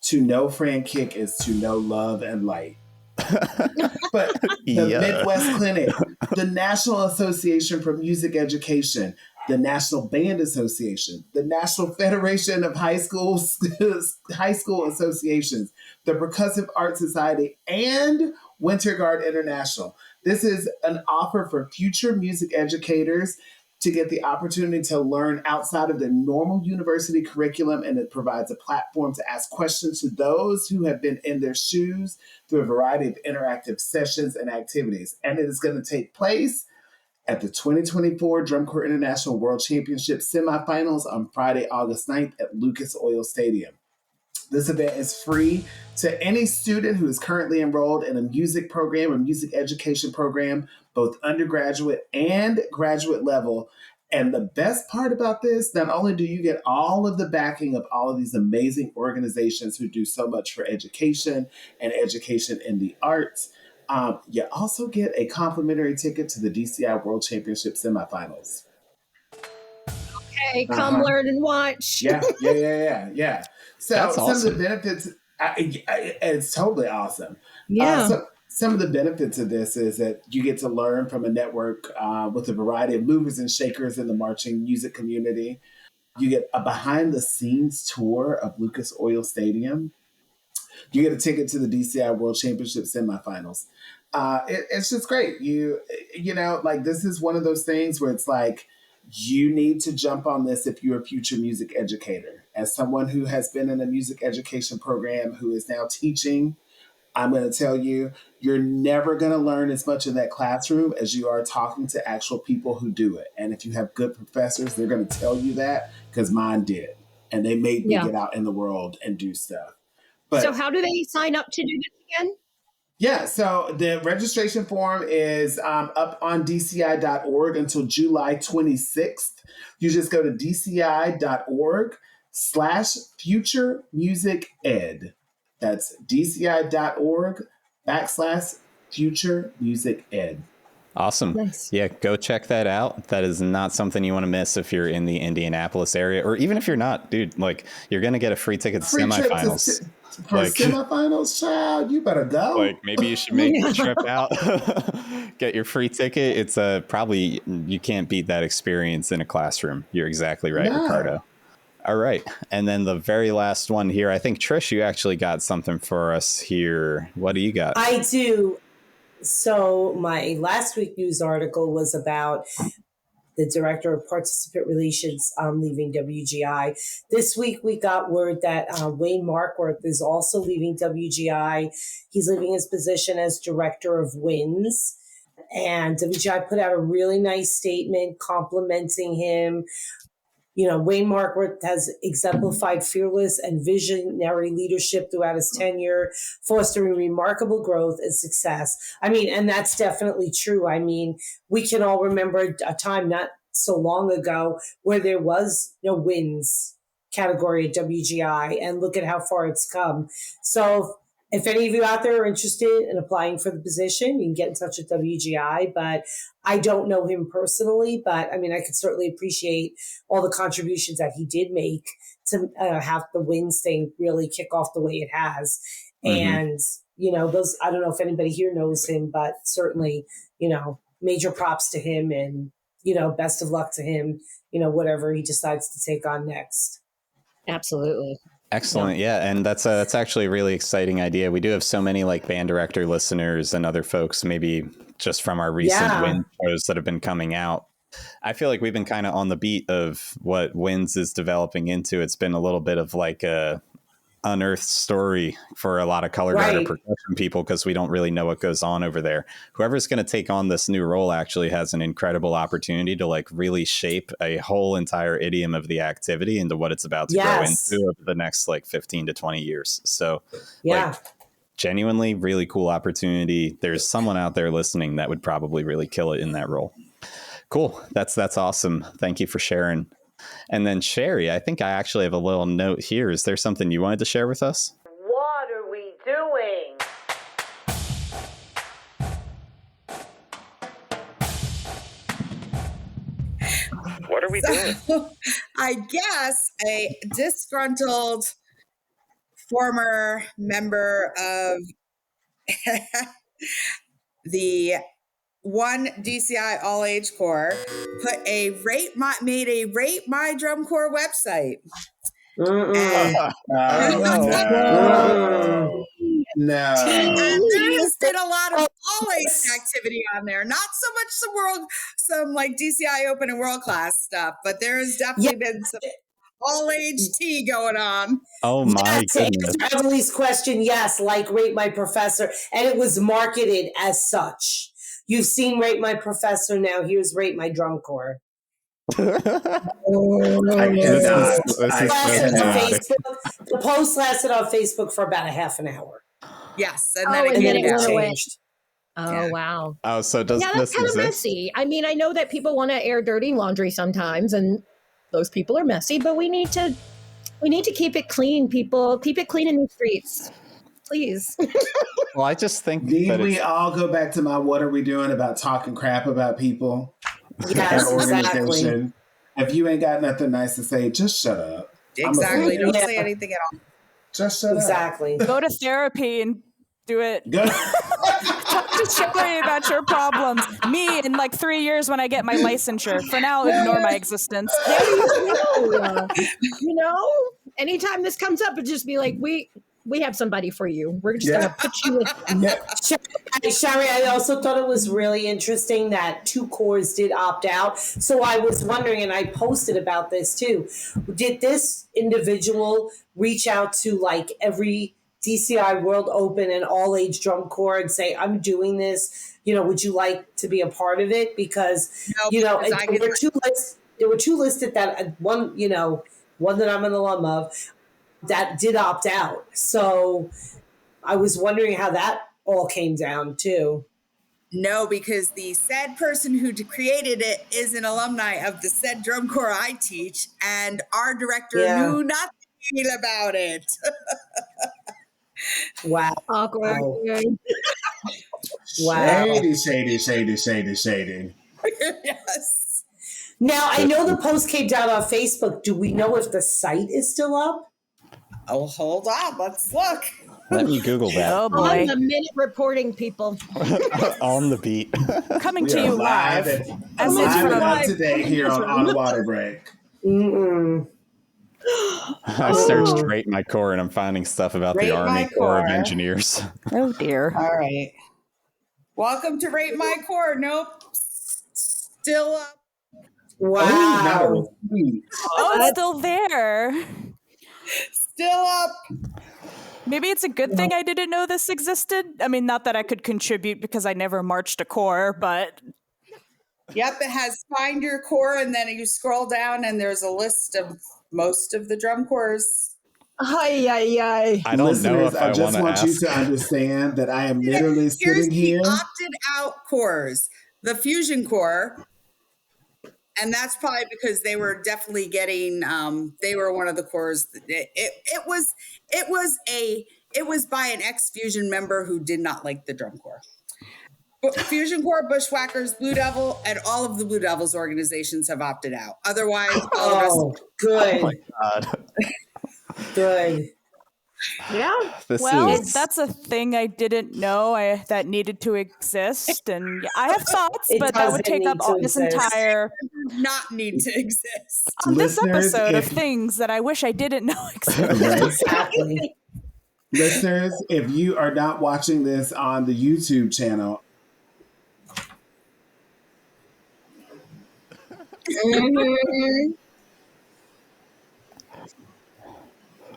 To know Fran Kick is to know love and light. But the Midwest Clinic, the National Association for Music Education, the National Band Association, the National Federation of High School Associations, the Percussive Art Society, and Winter Guard International. This is an offer for future music educators to get the opportunity to learn outside of the normal university curriculum, and it provides a platform to ask questions to those who have been in their shoes through a variety of interactive sessions and activities. And it is going to take place at the 2024 Drum Corps International World Championship semifinals on Friday, August 9th at Lucas Oil Stadium. This event is free to any student who is currently enrolled in a music program or music education program, both undergraduate and graduate level. And the best part about this, not only do you get all of the backing of all of these amazing organizations who do so much for education and education in the arts, you also get a complimentary ticket to the DCI World Championship semifinals. Okay, come learn and watch. Yeah. So That's some awesome. of the benefits, it's totally awesome. Yeah. Some of the benefits of this is that you get to learn from a network with a variety of movers and shakers in the marching music community. You get a behind-the-scenes tour of Lucas Oil Stadium. You get a ticket to the DCI World Championship semifinals. It's just great. You know, like, this is one of those things where it's like, you need to jump on this if you're a future music educator. As someone who has been in a music education program who is now teaching, I'm going to tell you, you're never going to learn as much in that classroom as you are talking to actual people who do it. And if you have good professors, they're going to tell you that, because mine did. And they made me get out in the world and do stuff. But, so how do they sign up to do this again? Yeah, so the registration form is up on dci.org until July 26th. You just go to dci.org/future music ed. That's dci.org/future music ed. Awesome. Nice. Yeah, go check that out. That is not something you want to miss if you're in the Indianapolis area, or even if you're not, dude. Like, you're going to get a free ticket to semifinals. For semifinals, child, you better go. Like, maybe you should make the trip out, get your free ticket. It's probably, you can't beat that experience in a classroom. You're exactly right, Ricardo. All right. And then the very last one here, I think, Trish, you actually got something for us here. What do you got? I do. So my last week news article was about the director of participant relations leaving WGI. This week we got word that Wayne Markworth is also leaving WGI. He's leaving his position as director of WINS. And WGI put out a really nice statement complimenting him. You know, Wayne Markworth has exemplified fearless and visionary leadership throughout his tenure, fostering remarkable growth and success. I mean, and that's definitely true. I mean, we can all remember a time not so long ago where there was no WINS category at WGI, and look at how far it's come. So if any of you out there are interested in applying for the position, you can get in touch with WGI, but I don't know him personally, but I mean, I could certainly appreciate all the contributions that he did make to have the WINS thing really kick off the way it has. Mm-hmm. And, you know, those, I don't know if anybody here knows him, but certainly, you know, major props to him, and, you know, best of luck to him, you know, whatever he decides to take on next. Absolutely. Excellent. Yeah. And that's actually a really exciting idea. We do have so many like band director listeners and other folks, maybe just from our recent WINS shows that have been coming out. I feel like we've been kind of on the beat of what WINS is developing into. It's been a little bit of like a unearthed story for a lot of color guard or percussion people, because we don't really know what goes on over there. Whoever's going to take on this new role actually has an incredible opportunity to like really shape a whole entire idiom of the activity into what it's about to grow into over the next like 15 to 20 years. So like, genuinely really cool opportunity. There's someone out there listening that would probably really kill it in that role. Cool. That's awesome. Thank you for sharing. And then Shari, I think I actually have a little note here. Is there something you wanted to share with us? What are we doing? What are we doing? I guess a disgruntled former member of the one DCI all age corps made a Rate My Drum Corps website. No. And there has been a lot of all age activity on there. Not so much some like DCI Open and World Class stuff, but there has definitely been some all age tea going on. Oh my goodness. To Emily's question, yes, like Rate My Professor. And it was marketed as such. You've seen Rate My Professor, now here's Rate My Drum Corps. I The post lasted on Facebook for about a half an hour. Yes. And then it went away. Oh, Yeah. Wow. Oh, so does Yeah, this that's kind of exist? messy. I mean, I know that people want to air dirty laundry sometimes, and those people are messy, but we need to keep it clean, people. Keep it clean in the streets, please. Well, I just think Need that we all go back to my what are we doing about talking crap about people? Yes, That exactly. organization. If you ain't got nothing nice to say, just shut up. Exactly. Don't Yeah. say anything at all. Just shut Exactly. Go to therapy and do it. up. Talk to Shari about your problems. Me in like 3 years when I get my licensure. For now, ignore my existence. You know, anytime this comes up, it'd just be like, we have somebody for you. We're just gonna put you with. Shari, I also thought it was really interesting that 2 corps did opt out. So I was wondering, and I posted about this too, did this individual reach out to like every DCI World Open and all age drum corps and say, I'm doing this, would you like to be a part of it? Because, there were 2 listed that one that I'm an alum of that did opt out. So I was wondering how that all came down too. No, because the said person who created it is an alumni of the said drum corps I teach, and our director knew nothing about it. Wow. Awkward. Wow. Shady. Yes. Now, I know the post came down on Facebook. Do we know if the site is still up? Oh, hold on. Let's look. let me Google that. Oh On boy. the minute reporting, people. On the beat. Coming We to are you live live. and As live it's and from up today here on a water break. I searched Rate My Corps and I'm finding stuff about Rate the My Army Corps of Corps. Engineers. Oh dear. All right. Welcome to Rate My Corps. Nope. Still up. Wow. Oh, it's still there. Still up. Maybe it's a good thing I didn't know this existed. I mean, not that I could contribute because I never marched a corps, but Yep, it has find your corps, and then you scroll down and there's a list of most of the drum corps. Ay. I don't know Listeners, if I I just want want to you ask. to understand that I am literally Here's sitting the here. opted out corps. The Fusion Corps, and that's probably because they were definitely getting. They were one of the corps. It was by an ex-Fusion member who did not like the drum corps. Fusion Corps, Bushwhackers, Blue Devil, and all of the Blue Devils organizations have opted out. Otherwise, all the rest. Oh, good. Oh my God. Good. Yeah. This well, is that's a thing I didn't know that needed to exist. And I have thoughts, It but that would doesn't take up need to this exist. entire Not need to exist. on this Listeners, episode of if- things that I wish I didn't know existed. Right? Exactly. Listeners, if you are not watching this on the YouTube channel,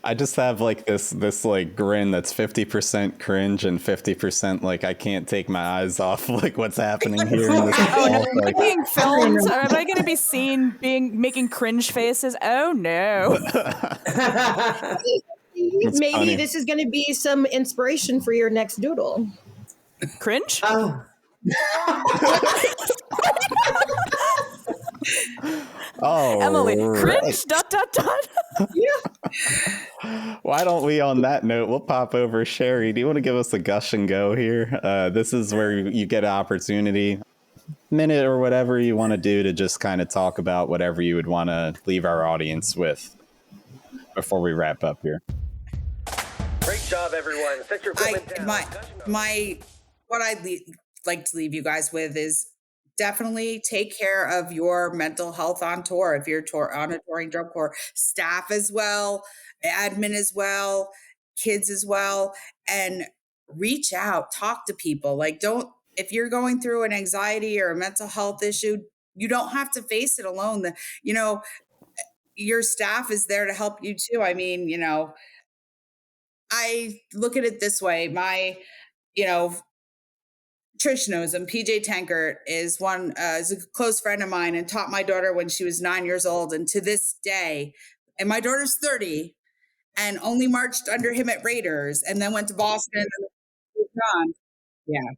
I just have like this like grin that's 50% cringe and 50% like I can't take my eyes off like what's happening here in this Oh no, call. am I Like, being filmed? Or am I going to be seen making cringe faces? Oh no. Maybe funny. this is going to be some inspiration for your next doodle. Cringe? Oh, oh, Emily, right. cringe? ... Why don't we, on that note, we'll pop over. Shari, do you want to give us a gush and go here? This is where you get an opportunity, minute or whatever you want to do to just kind of talk about whatever you would want to leave our audience with before we wrap up here. Great job, everyone. Set your equipment down. like to leave you guys with is definitely take care of your mental health on tour. If you're on a touring drum corps, staff as well, admin as well, kids as well, and reach out, talk to people. Like, if you're going through an anxiety or a mental health issue, you don't have to face it alone. Your staff is there to help you too. I mean, I look at it this way. Trish knows him. PJ Tankert is is a close friend of mine and taught my daughter when she was 9 years old. And to this day, and my daughter's 30 and only marched under him at Raiders and then went to Boston and moved on. Yeah.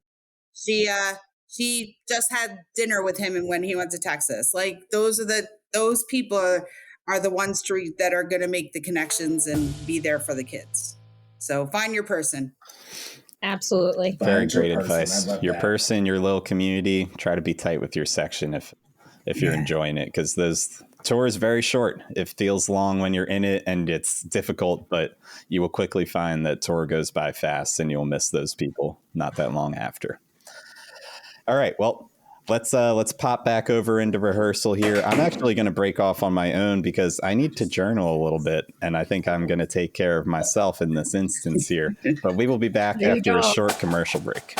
She just had dinner with him and when he went to Texas. Like those people are the ones that are going to make the connections and be there for the kids. So find your person. Absolutely. Very great advice. Your person, your little community, try to be tight with your section if you're enjoying it, because those tours very short. It feels long when you're in it and it's difficult, but you will quickly find that tour goes by fast and you'll miss those people not that long after. All right. Well, let's pop back over into rehearsal here. I'm actually going to break off on my own because I need to journal a little bit, and I think I'm going to take care of myself in this instance here. But we will be back after a short commercial break.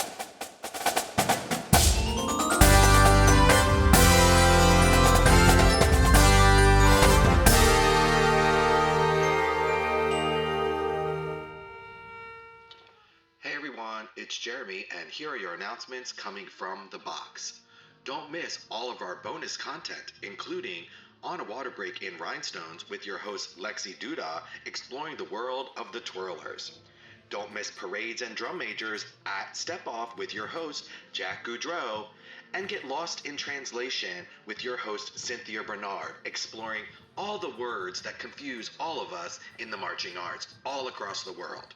Hey everyone, it's Jeremy, and here are your announcements coming from the box. Don't miss all of our bonus content, including On a Water Break in Rhinestones with your host Lexi Duda, exploring the world of the Twirlers. Don't miss Parades and Drum Majors at Step Off with your host Jack Goudreau, and get lost in translation with your host Cynthia Bernard, exploring all the words that confuse all of us in the marching arts all across the world.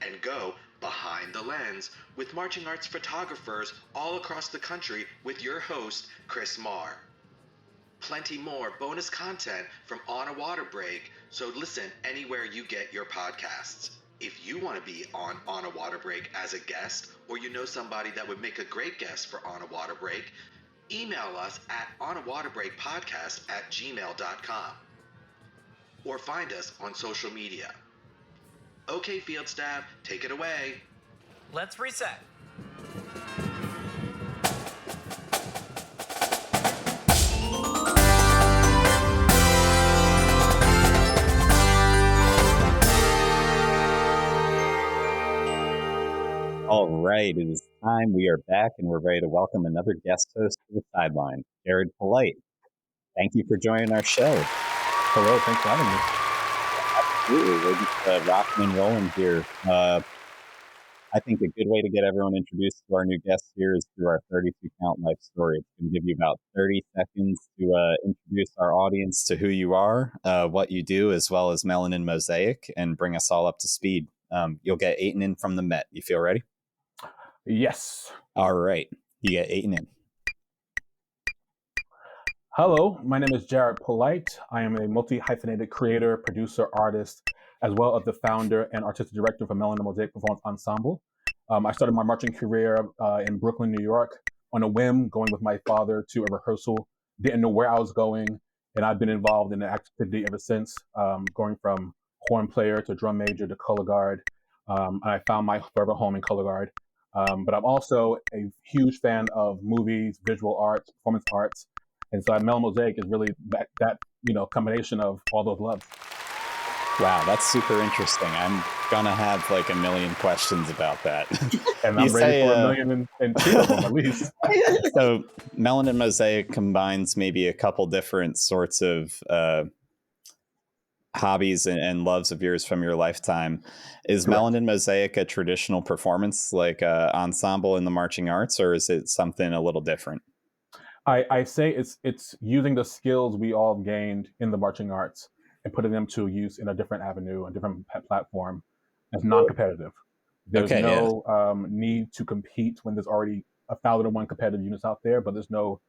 And go behind the lens with marching arts photographers all across the country with your host, Chris Marr. Plenty more bonus content from On a Water Break, so listen anywhere you get your podcasts. If you want to be on a Water Break as a guest, or you know somebody that would make a great guest for On a Water Break, email us at onawaterbreakpodcast@gmail.com or find us on social media. Okay, field staff, take it away. Let's reset. All right, it is time. We are back and we're ready to welcome another guest host to the sideline, Jarid Polite. Thank you for joining our show. Hello, thanks for having me. Absolutely. We're just rocking and rolling here. I think a good way to get everyone introduced to our new guest here is through our 32 count life story. It's going to give you about 30 seconds to introduce our audience to who you are, what you do, as well as Melanin Mosaic, and bring us all up to speed. You'll get Aiton in from the Met. You feel ready? Yes. All right. You get Aiton in. Hello, my name is Jarid Polite. I am a multi-hyphenated creator, producer, artist, as well as the founder and artistic director for Melanin Mosaic Performance Ensemble. I started my marching career in Brooklyn, New York, on a whim, going with my father to a rehearsal. Didn't know where I was going, and I've been involved in the activity ever since, going from horn player to drum major to color guard. And I found my forever home in color guard. But I'm also a huge fan of movies, visual arts, performance arts. And so Melanin Mosaic is really that combination of all those loves. Wow, that's super interesting. I'm going to have like a million questions about that. And I'm ready for a million and two of them at least. So Melanin Mosaic combines maybe a couple different sorts of hobbies and loves of yours from your lifetime. Is Correct. Melanin Mosaic a traditional performance, like ensemble in the marching arts, or is it something a little different? I say it's using the skills we all gained in the marching arts and putting them to use in a different avenue, a different platform, as non-competitive. There's need to compete when there's already 1,001 competitive units out there, but there's no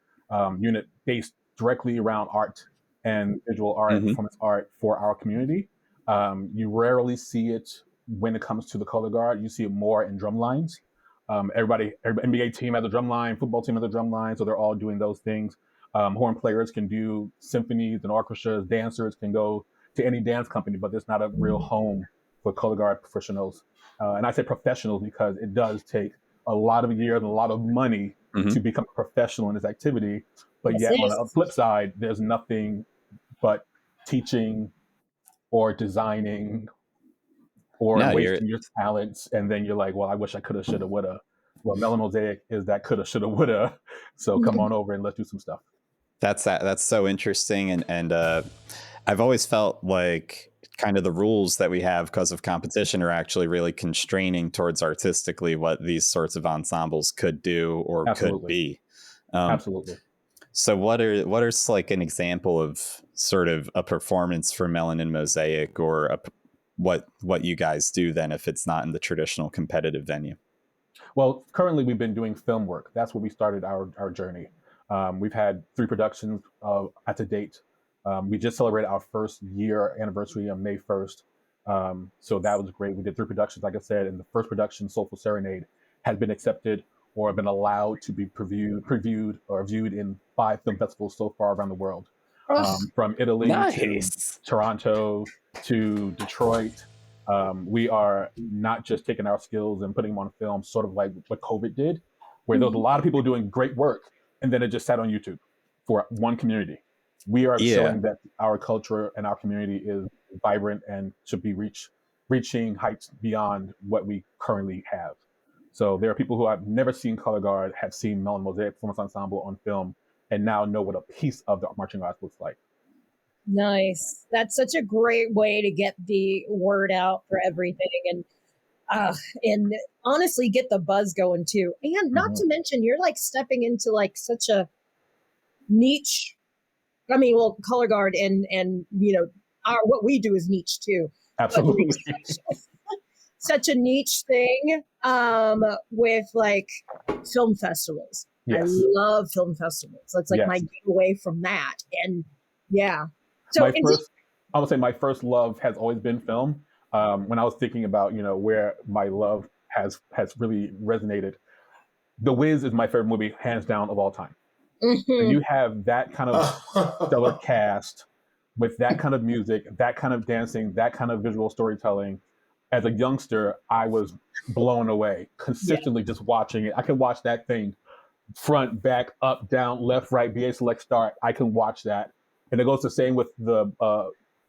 unit based directly around art and visual art and performance art for our community. You rarely see it when it comes to the color guard. You see it more in drum lines. Every NBA team has a drum line, football team has a drum line, so they're all doing those things. Horn players can do symphonies and orchestras. Dancers can go to any dance company, but there's not a real home for color guard professionals. And I say professionals because it does take a lot of years and a lot of money to become a professional in this activity. But yet, on the flip side, there's nothing but teaching or designing or wasting your talents. And then you're like, well, I wish I coulda, shoulda, woulda. Well, Melanin Mosaic is that coulda, shoulda, woulda. So come on over and let's do some stuff. That's so interesting. And I've always felt like kind of the rules that we have because of competition are actually really constraining towards artistically what these sorts of ensembles could do or could be. Absolutely. So what are like an example of sort of a performance for Melanin Mosaic or what you guys do then if it's not in the traditional competitive venue? Well, currently we've been doing film work. That's where we started our journey. We've had 3 productions at to date. We just celebrated our first year anniversary on May 1st. So that was great. We did 3 productions, like I said, and the first production, Soulful Serenade, has been accepted or been allowed to be previewed or viewed in 5 film festivals so far around the world. From Italy to Toronto to Detroit. We are not just taking our skills and putting them on film, sort of like what COVID did, where there was a lot of people doing great work, and then it just sat on YouTube for one community. We are showing that our culture and our community is vibrant and should be reaching heights beyond what we currently have. So there are people who have never seen color guard, have seen Melanin Mosaic Performance Ensemble on film, and now know what a piece of the marching arts looks like. Nice. That's such a great way to get the word out for everything, and honestly get the buzz going too. And not to mention, you're like stepping into like such a niche. I mean, well, color guard and what we do is niche too. Absolutely. Such a niche thing with like film festivals. Yes. I love film festivals. That's like my getaway from that. And so I would say my first love has always been film. When I was thinking about, where my love has really resonated, The Wiz is my favorite movie, hands down, of all time. And you have that kind of stellar cast with that kind of music, that kind of dancing, that kind of visual storytelling. As a youngster, I was blown away, consistently just watching it. I can watch that thing front, back, up, down, left, right, BA select, start. I can watch that. And it goes the same with the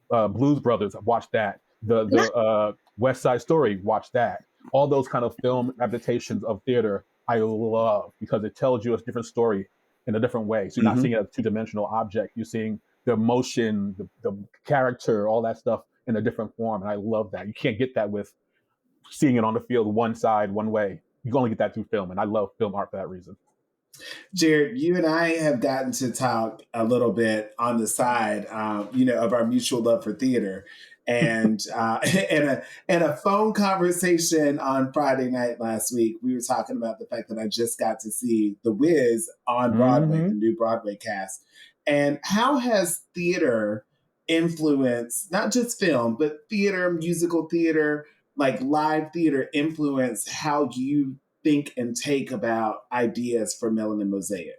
Blues Brothers. Watch that. The West Side Story. Watch that. All those kind of film adaptations of theater I love because it tells you a different story in a different way. So you're not seeing it as a two-dimensional object. You're seeing the emotion, the character, all that stuff in a different form. And I love that. You can't get that with seeing it on the field one side, one way. You can only get that through film. And I love film art for that reason. Jared, you and I have gotten to talk a little bit on the side, of our mutual love for theater. And in a phone conversation on Friday night last week, we were talking about the fact that I just got to see The Wiz on Broadway, the new Broadway cast. And how has theater influenced, not just film, but theater, musical theater, like live theater influence how you think and take about ideas for Melanin Mosaic?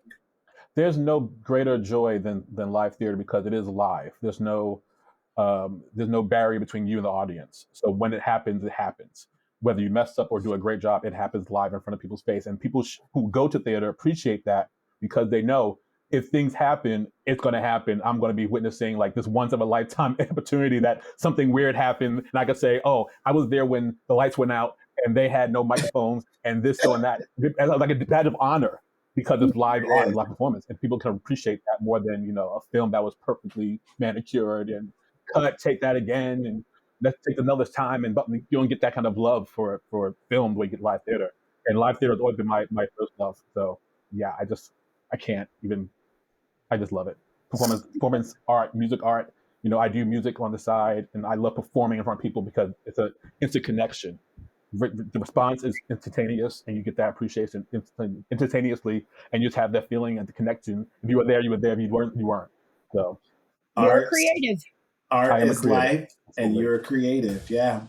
There's no greater joy than live theater because it is live. There's no barrier between you and the audience. So when it happens, it happens. Whether you mess up or do a great job, it happens live in front of people's face. And people who go to theater appreciate that because they know if things happen, it's going to happen. I'm going to be witnessing like this once of a lifetime opportunity that something weird happened. And I could say, oh, I was there when the lights went out and they had no microphones and this, so, and that, as like a badge of honor because it's live art, live performance. And people can appreciate that more than, a film that was perfectly manicured and cut, take that again, and let's take another time. And but you don't get that kind of love for film the way you get live theater. And live theater has always been my first love. So yeah, I just love it. Performance art, music art. I do music on the side, and I love performing in front of people because it's an instant connection. The response is instantaneous, and you get that appreciation instantaneously, and you just have that feeling and the connection. If you were there, you were there. If you weren't, you weren't. So you're creative. Art is life, and you're a creative. Yeah.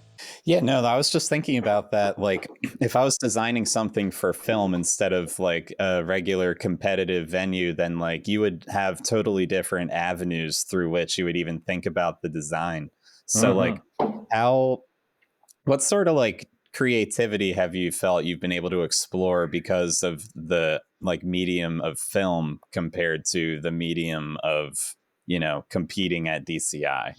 Yeah, no, I was just thinking about that. Like, if I was designing something for film instead of like a regular competitive venue, then like you would have totally different avenues through which you would even think about the design. So, like, how, what sort of like creativity have you felt you've been able to explore because of the like medium of film compared to the medium of, you know, competing at DCI?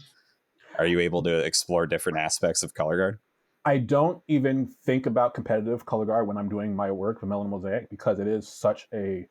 Are you able to explore different aspects of color guard? I don't even think about competitive color guard when I'm doing my work for Melanin Mosaic because it is such a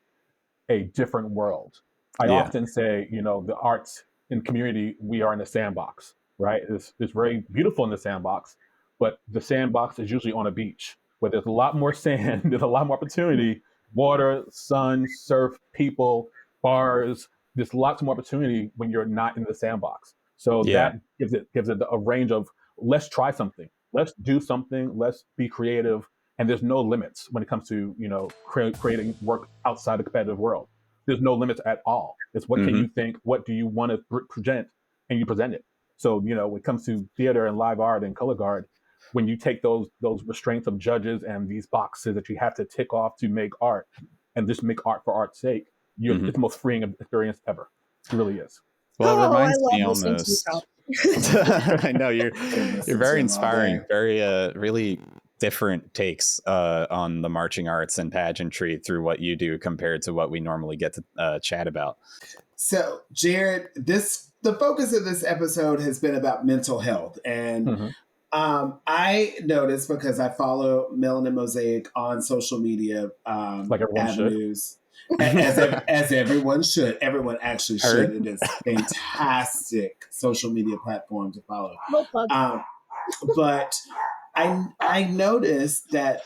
different world. I Yeah. often say, you know, the arts and community, we are in a sandbox, right? It's very beautiful in the sandbox, but the sandbox is usually on a beach where there's a lot more sand, there's a lot more opportunity, water, sun, surf, people, bars. There's lots more opportunity when you're not in the sandbox. So Yeah. that gives it a range of let's try something, let's do something, let's be creative, and there's no limits when it comes to, you know, creating work outside the competitive world. There's no limits at all. It's what can you think, what do you want to present, and you present it. So, you know, when it comes to theater and live art and color guard, when you take those restraints of judges and these boxes that you have to tick off to make art and just make art for art's sake, it's the most freeing experience ever. It really is. Well, it reminds I me love listening to you almost. talk. I know you're very inspiring. Very really different takes on the marching arts and pageantry through what you do compared to what we normally get to chat about. So, Jared, the focus of this episode has been about mental health, and I noticed because I follow Melanin Mosaic on social media like everyone avenues. As everyone should. Everyone actually should. It is fantastic social media platform to follow. But I noticed that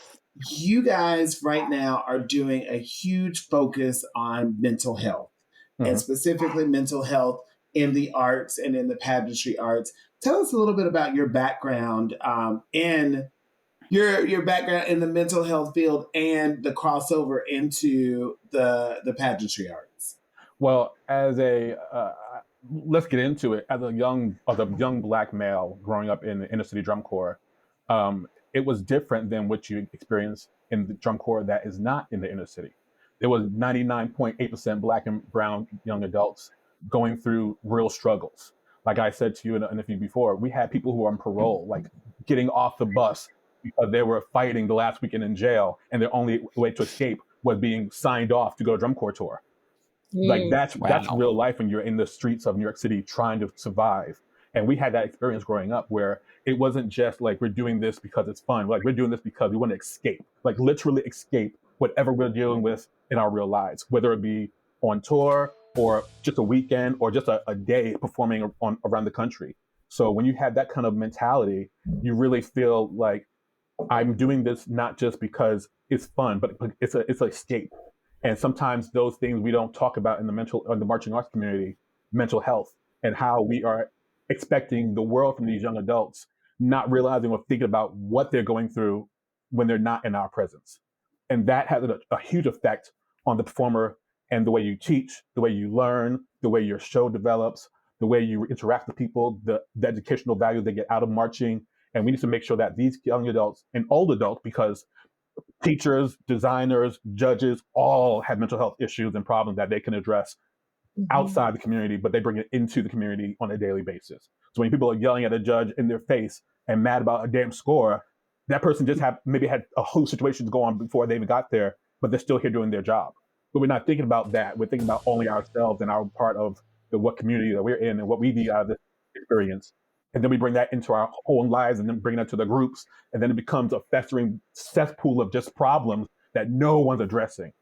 you guys right now are doing a huge focus on mental health and specifically mental health in the arts and in the pageantry arts. Tell us a little bit about your background in your background in the mental health field and the crossover into the pageantry arts. Well, as a let's get into it. As a young Black male growing up in the inner city drum corps, it was different than what you experience in the drum corps that is not in the inner city. There was 99.8% Black and brown young adults going through real struggles. Like I said to you in an interview before, we had people who were on parole, like getting off the bus because they were fighting the last weekend in jail, and their only way to escape was being signed off to go to drum corps tour. Like that's real life when you're in the streets of New York City trying to survive. And we had that experience growing up where it wasn't just like we're doing this because it's fun. Like we're doing this because we want to escape, like literally escape whatever we're dealing with in our real lives, whether it be on tour or just a weekend or just a day performing around the country. So when you have that kind of mentality, you really feel like I'm doing this not just because it's fun, but it's an escape. And sometimes those things we don't talk about in the marching arts community, mental health, and how we are expecting the world from these young adults, not realizing or thinking about what they're going through when they're not in our presence. And that has a huge effect on the performer and the way you teach, the way you learn, the way your show develops, the way you interact with people, the educational value they get out of marching. And we need to make sure that these young adults and old adults, because teachers, designers, judges, all have mental health issues and problems that they can address outside the community, but they bring it into the community on a daily basis. So when people are yelling at a judge in their face and mad about a damn score, that person just maybe had a whole situation go on before they even got there, but they're still here doing their job. But we're not thinking about that. We're thinking about only ourselves and our part of what community that we're in and what we need out of this experience. And then we bring that into our own lives and then bring that to the groups. And then it becomes a festering cesspool of just problems that no one's addressing.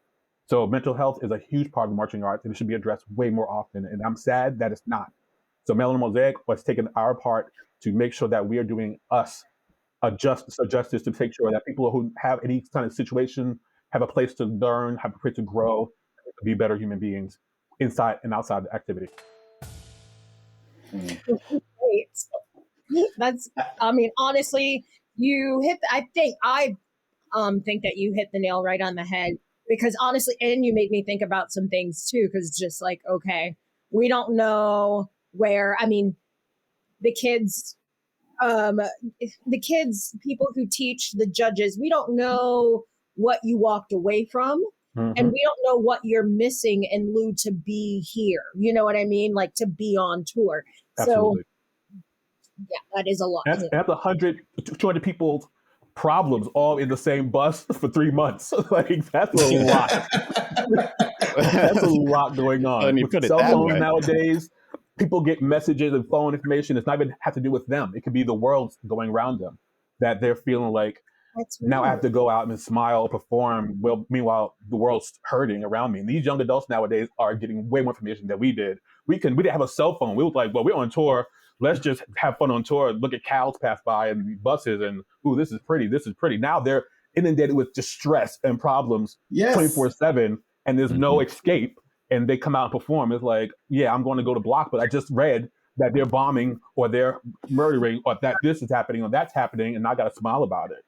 So mental health is a huge part of marching arts and it should be addressed way more often. And I'm sad that it's not. So Melanin Mosaic was taking our part to make sure that we are doing us a justice to make sure that people who have any kind of situation have a place to learn, have a place to grow, to be better human beings inside and outside the activity. Great. I mean, honestly, you hit, I think that you hit the nail right on the head because honestly, and you made me think about some things too, because just like, okay, we don't know where, I mean, the kids the kids, people who teach the judges, we don't know what you walked away from. Mhm. And we don't know what you're missing in lieu to be here. You know what I mean? Like to be on tour. Absolutely. So yeah, that is a lot. That's 100, 200 people's problems all in the same bus for 3 months. Like that's a lot. That's a lot going on. When you With put it cell that phones way. nowadays, people get messages and phone information. It's not even have to do with them. It could be the world going around them that they're feeling like, That's now I right. have to go out and smile, perform. Well, meanwhile, the world's hurting around me. And these young adults nowadays are getting way more information than we did. We didn't have a cell phone. We was like, well, we're on tour. Let's just have fun on tour. Look at cows pass by and buses and, ooh, this is pretty. This is pretty. Now they're inundated with distress and problems Yes. 24/7, and there's no escape. And they come out and perform. It's like, yeah, I'm going to go to block, but I just read that they're bombing or they're murdering or that this is happening or that's happening, and I got to smile about it.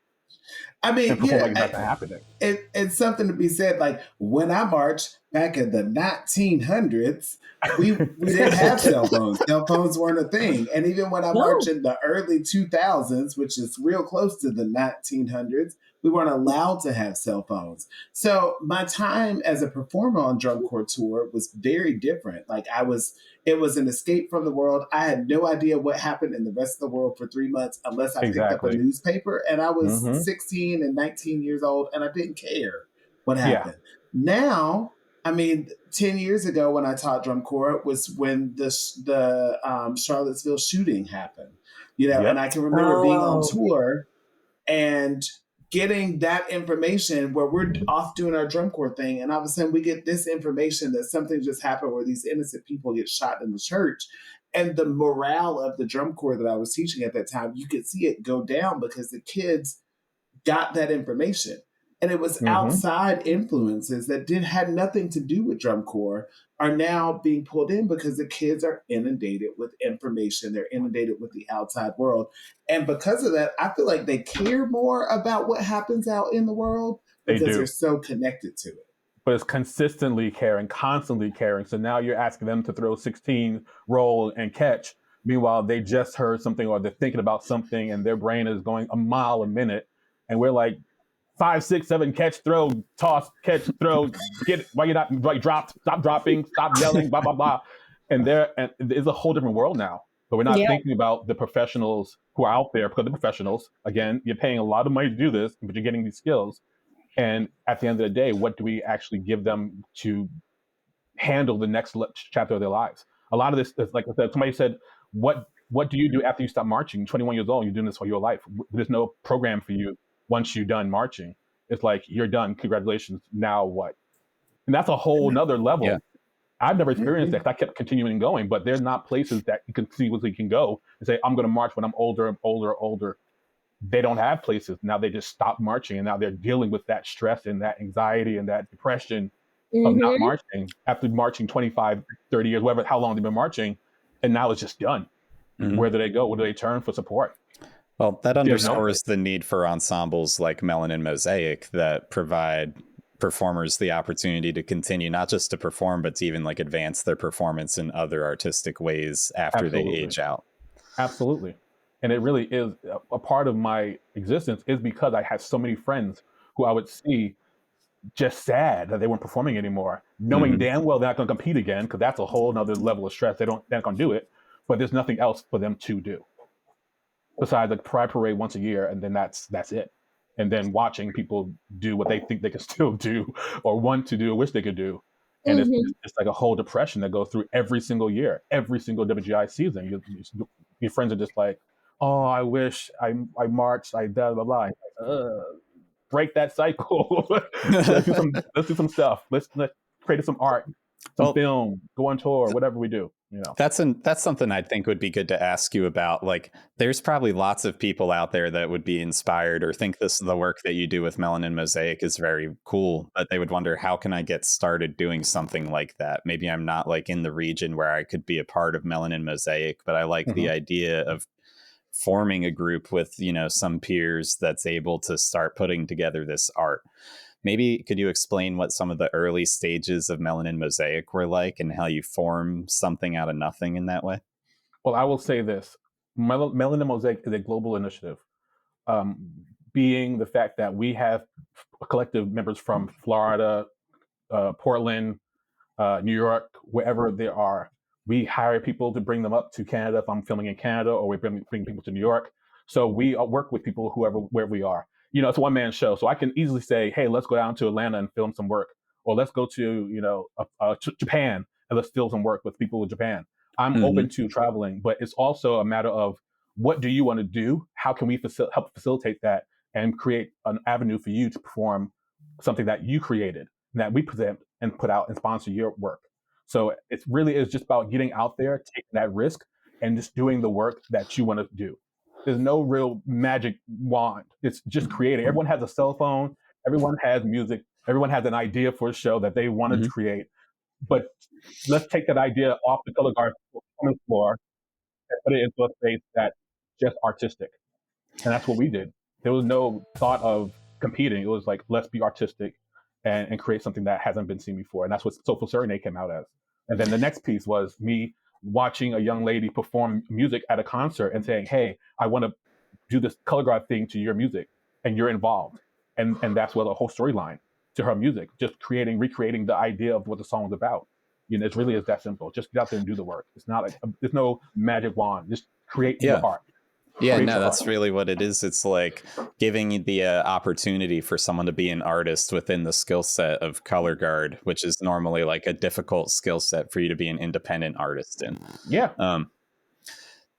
I mean, And perform like that's happening. It's something to be said. Like when I marched back in the 1900s, we didn't have cell phones. Cell phones weren't a thing. And even when I marched in the early 2000s, which is real close to the 1900s, we weren't allowed to have cell phones. So my time as a performer on Drum Corps Tour was very different. Like it was an escape from the world. I had no idea what happened in the rest of the world for 3 months unless I picked up a newspaper. And I was 16 and 19 years old, and I didn't care what happened. Now, I mean, 10 years ago when I taught Drum Corps was when the Charlottesville shooting happened. And I can remember being on tour and getting that information where we're off doing our drum corps thing, and all of a sudden we get this information that something just happened where these innocent people get shot in the church. And the morale of the drum corps that I was teaching at that time, you could see it go down because the kids got that information. And it was outside influences that had nothing to do with drum corps are now being pulled in because the kids are inundated with information. They're inundated with the outside world. And because of that, I feel like they care more about what happens out in the world because they're so connected to it. But it's consistently caring, constantly caring. So now you're asking them to throw 16, roll, and catch. Meanwhile, they just heard something or they're thinking about something and their brain is going a mile a minute. And we're like, 5, 6, 7, catch, throw, toss, catch, throw, get it. Why you not like drop, stop dropping, stop yelling, blah, blah, blah. And it's a whole different world now. But we're not thinking about the professionals who are out there because the professionals, again, you're paying a lot of money to do this, but you're getting these skills. And at the end of the day, what do we actually give them to handle the next chapter of their lives? A lot of this is like somebody said, what do you do after you stop marching? 21 years old, you're doing this for your life. There's no program for you once you're done marching. It's like, you're done. Congratulations. Now what? And that's a whole nother level. Yeah. I've never experienced that. I kept continuing going, but there's not places that you can see where you can go and say, I'm going to march when I'm older. They don't have places. Now they just stop marching, and now they're dealing with that stress and that anxiety and that depression of not marching after marching 25, 30 years, whatever, how long they've been marching, and now it's just done. Where do they go? Where do they turn for support? Well, that underscores the need for ensembles like Melanin Mosaic that provide performers the opportunity to continue not just to perform, but to even like advance their performance in other artistic ways after they age out. Absolutely. And it really is a part of my existence is because I had so many friends who I would see just sad that they weren't performing anymore, knowing damn well they're not going to compete again, because that's a whole nother level of stress. They're not going to do it, but there's nothing else for them to do besides like Pride Parade once a year, and then that's it. And then watching people do what they think they can still do or want to do or wish they could do. And it's like a whole depression that goes through every single year, every single WGI season. Your friends are just like, oh, I wish I marched, I blah, blah, blah. Break that cycle. Let's do some stuff. Let's create some art, some film, go on tour, whatever we do. You know, that's something I think would be good to ask you about. Like, there's probably lots of people out there that would be inspired or think the work that you do with Melanin Mosaic is very cool, but they would wonder, how can I get started doing something like that? Maybe I'm not like in the region where I could be a part of Melanin Mosaic, but I like the idea of forming a group with, some peers that's able to start putting together this art. Maybe could you explain what some of the early stages of Melanin Mosaic were like and how you form something out of nothing in that way? Well, I will say this. Melanin Mosaic is a global initiative, being the fact that we have collective members from Florida, Portland, New York, wherever they are. We hire people to bring them up to Canada if I'm filming in Canada, or we bring people to New York. So we work with people wherever we are. It's a one-man show, so I can easily say, hey, let's go down to Atlanta and film some work, or let's go to Japan and let's film some work with people in Japan. I'm open to traveling, but it's also a matter of what do you want to do? How can we help facilitate that and create an avenue for you to perform something that you created, that we present and put out and sponsor your work. So it really is just about getting out there, taking that risk, and just doing the work that you want to do. There's no real magic wand. It's just creating. Everyone has a cell phone. Everyone has music. Everyone has an idea for a show that they wanted to create. But let's take that idea off the color guard performance floor and put it into a space that's just artistic. And that's what we did. There was no thought of competing. It was like, let's be artistic and create something that hasn't been seen before. And that's what Soulful Serenade came out as. And then the next piece was me watching a young lady perform music at a concert and saying, hey, I want to do this color guard thing to your music, and you're involved. And that's what the whole storyline to her music, just recreating the idea of what the song was about. It really is that simple. Just get out there and do the work. It's not there's no magic wand. Just create your art. Yeah, no, that's really what it is. It's like giving the opportunity for someone to be an artist within the skill set of color guard, which is normally like a difficult skill set for you to be an independent artist in. Yeah.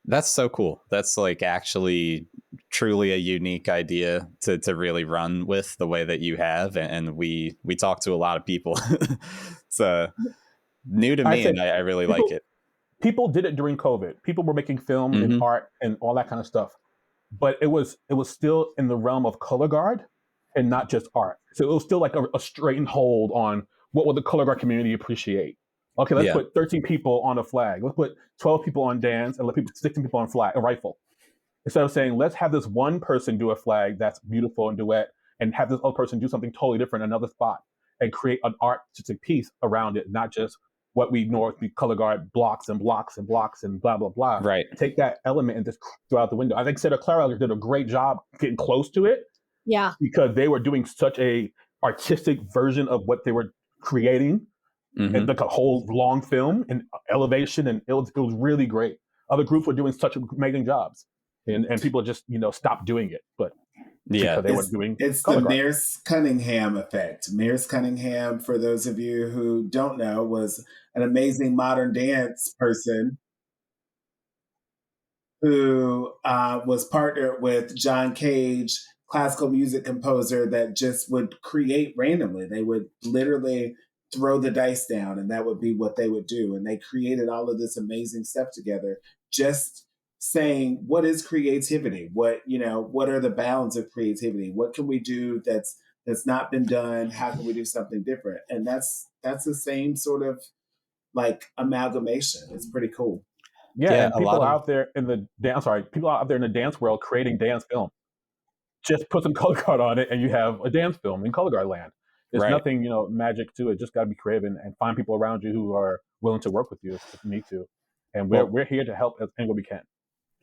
That's so cool. That's like actually truly a unique idea to really run with the way that you have. And we talk to a lot of people. It's new to me, and I really like it. People did it during COVID. People were making film and art and all that kind of stuff, but it was still in the realm of color guard and not just art. So it was still like a straightened hold on what would the color guard community appreciate. Okay, let's put 13 people on a flag. Let's put 12 people on dance and let 16 people on a rifle. Instead of saying, let's have this one person do a flag that's beautiful and duet, and have this other person do something totally different in another spot, and create an artistic piece around it, not just what we normally color guard blocks and blocks and blocks and blah, blah, blah. Right. Take that element and just throw out the window. I think Santa Clara did a great job getting close to it. Yeah. Because they were doing such a artistic version of what they were creating, and like a whole long film and elevation, and it was really great. Other groups were doing such amazing jobs, and people just stopped doing it. But they were doing it's the Mears Cunningham effect. Mears Cunningham, for those of you who don't know, was an amazing modern dance person who was partnered with John Cage, classical music composer, that just would create randomly. They would literally throw the dice down, and that would be what they would do. And they created all of this amazing stuff together, just saying, what is creativity? What are the bounds of creativity? What can we do that's not been done? How can we do something different? And that's the same sort of like amalgamation. It's pretty cool. Yeah, and people out there in the dance world creating dance film. Just put some color guard on it, and you have a dance film in color guard land. There's nothing, magic to it. Just got to be creative and find people around you who are willing to work with you if you need to. And we're here to help as anywhere we can.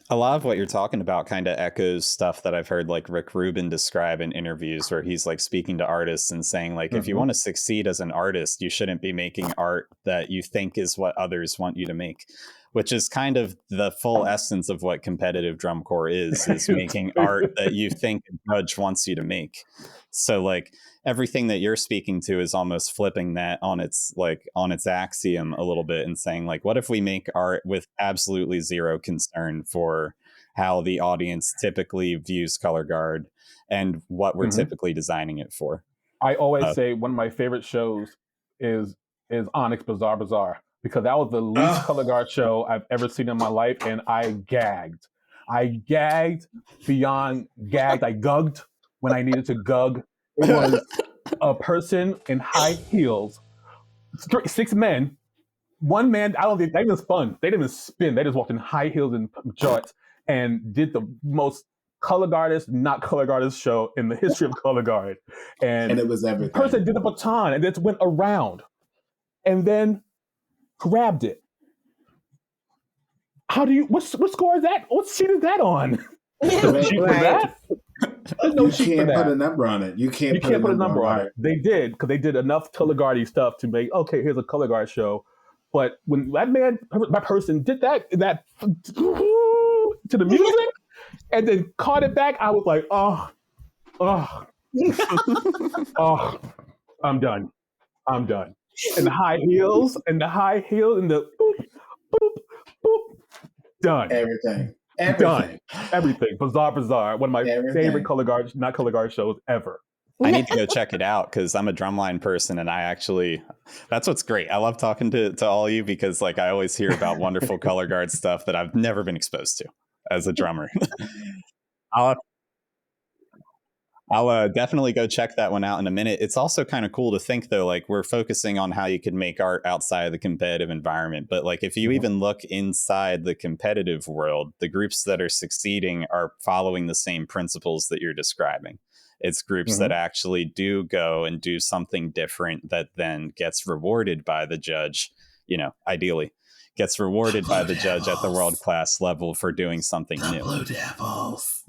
A lot of what you're talking about kind of echoes stuff that I've heard like Rick Rubin describe in interviews, where he's like speaking to artists and saying like, if you want to succeed as an artist, you shouldn't be making art that you think is what others want you to make, which is kind of the full essence of what competitive drum corps is making art that you think a judge wants you to make. So like everything that you're speaking to is almost flipping that on its axiom a little bit and saying like, what if we make art with absolutely zero concern for how the audience typically views color guard and what we're typically designing it for? I always say one of my favorite shows is Onyx Bizarre Bazaar, because that was the least color guard show I've ever seen in my life, and I gagged. I gagged beyond gagged. I gugged when I needed to gug. It was a person in high heels, 6 men. One man, I don't think they even spun. They didn't even spin. They just walked in high heels and jorts and did the most color guardist, not color guardist show in the history of color guard. And it was everything. The person did the baton and just went around and then grabbed it. How do you? What score is that? What sheet is that on? Yeah, There's no sheet for that. There's no sheet for that. You can't put a number on it. You can't put a number on it. They did, because they did enough color guardy stuff to make, okay, here's a color guard show. But when that person did that to the music and then caught it back, I was like, oh, I'm done. And the high heels and the boop, boop, boop, done. Everything. Done. Everything. Bizarre. One of my favorite not color guard shows ever. I need to go check it out because I'm a drumline person, and that's what's great. I love talking to all of you because like I always hear about wonderful color guard stuff that I've never been exposed to as a drummer. I'll definitely go check that one out in a minute. It's also kind of cool to think, though, like we're focusing on how you can make art outside of the competitive environment. But like if you even look inside the competitive world, the groups that are succeeding are following the same principles that you're describing. It's groups that actually do go and do something different that then gets rewarded by the judge, ideally gets rewarded by the judge at the world-class level for doing something new. Blue Devils.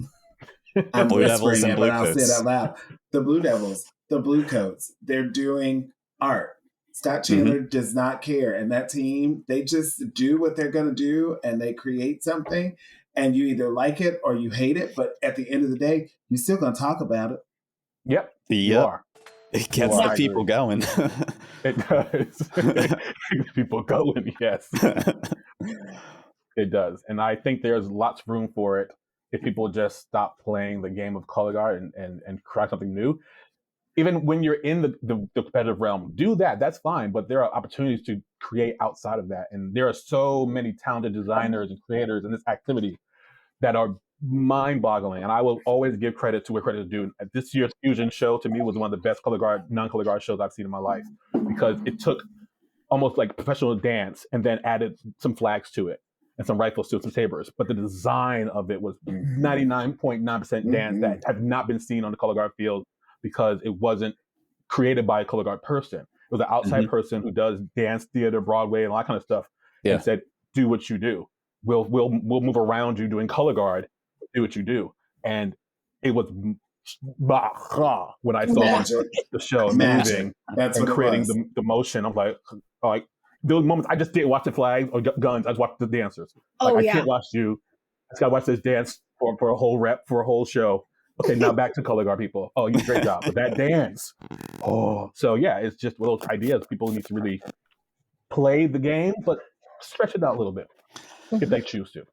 I'm Blue Devils and Blue Coats. I'll say it out loud. The Blue Devils, the Blue Coats, they're doing art. Scott Chandler does not care. And that team, they just do what they're going to do and they create something. And you either like it or you hate it. But at the end of the day, you're still going to talk about it. Yep. You are. It gets the people going. It does. People going, yes. It does. And I think there's lots of room for it if people just stop playing the game of color guard and try something new. Even when you're in the competitive realm, do that. That's fine. But there are opportunities to create outside of that. And there are so many talented designers and creators in this activity that are mind-boggling. And I will always give credit to where credit is due. This year's Fusion show, to me, was one of the best non-color guard shows I've seen in my life, because it took almost like professional dance and then added some flags to it and some rifles to it, some sabers. But the design of it was 99.9% dance that had not been seen on the color guard field, because it wasn't created by a color guard person. It was an outside person who does dance, theater, Broadway, and all that kind of stuff, and said, do what you do. We'll move around you doing color guard, do what you do. And it was when I saw the show moving and creating the motion. I'm like those moments, I just didn't watch the flags or guns, I just watched the dancers. I can't watch you. I just gotta watch this dance for a whole rep, for a whole show. Okay, now back to color guard people. Oh, you did a great job. But that dance. So yeah, it's just one of those ideas. People need to really play the game, but stretch it out a little bit if they choose to.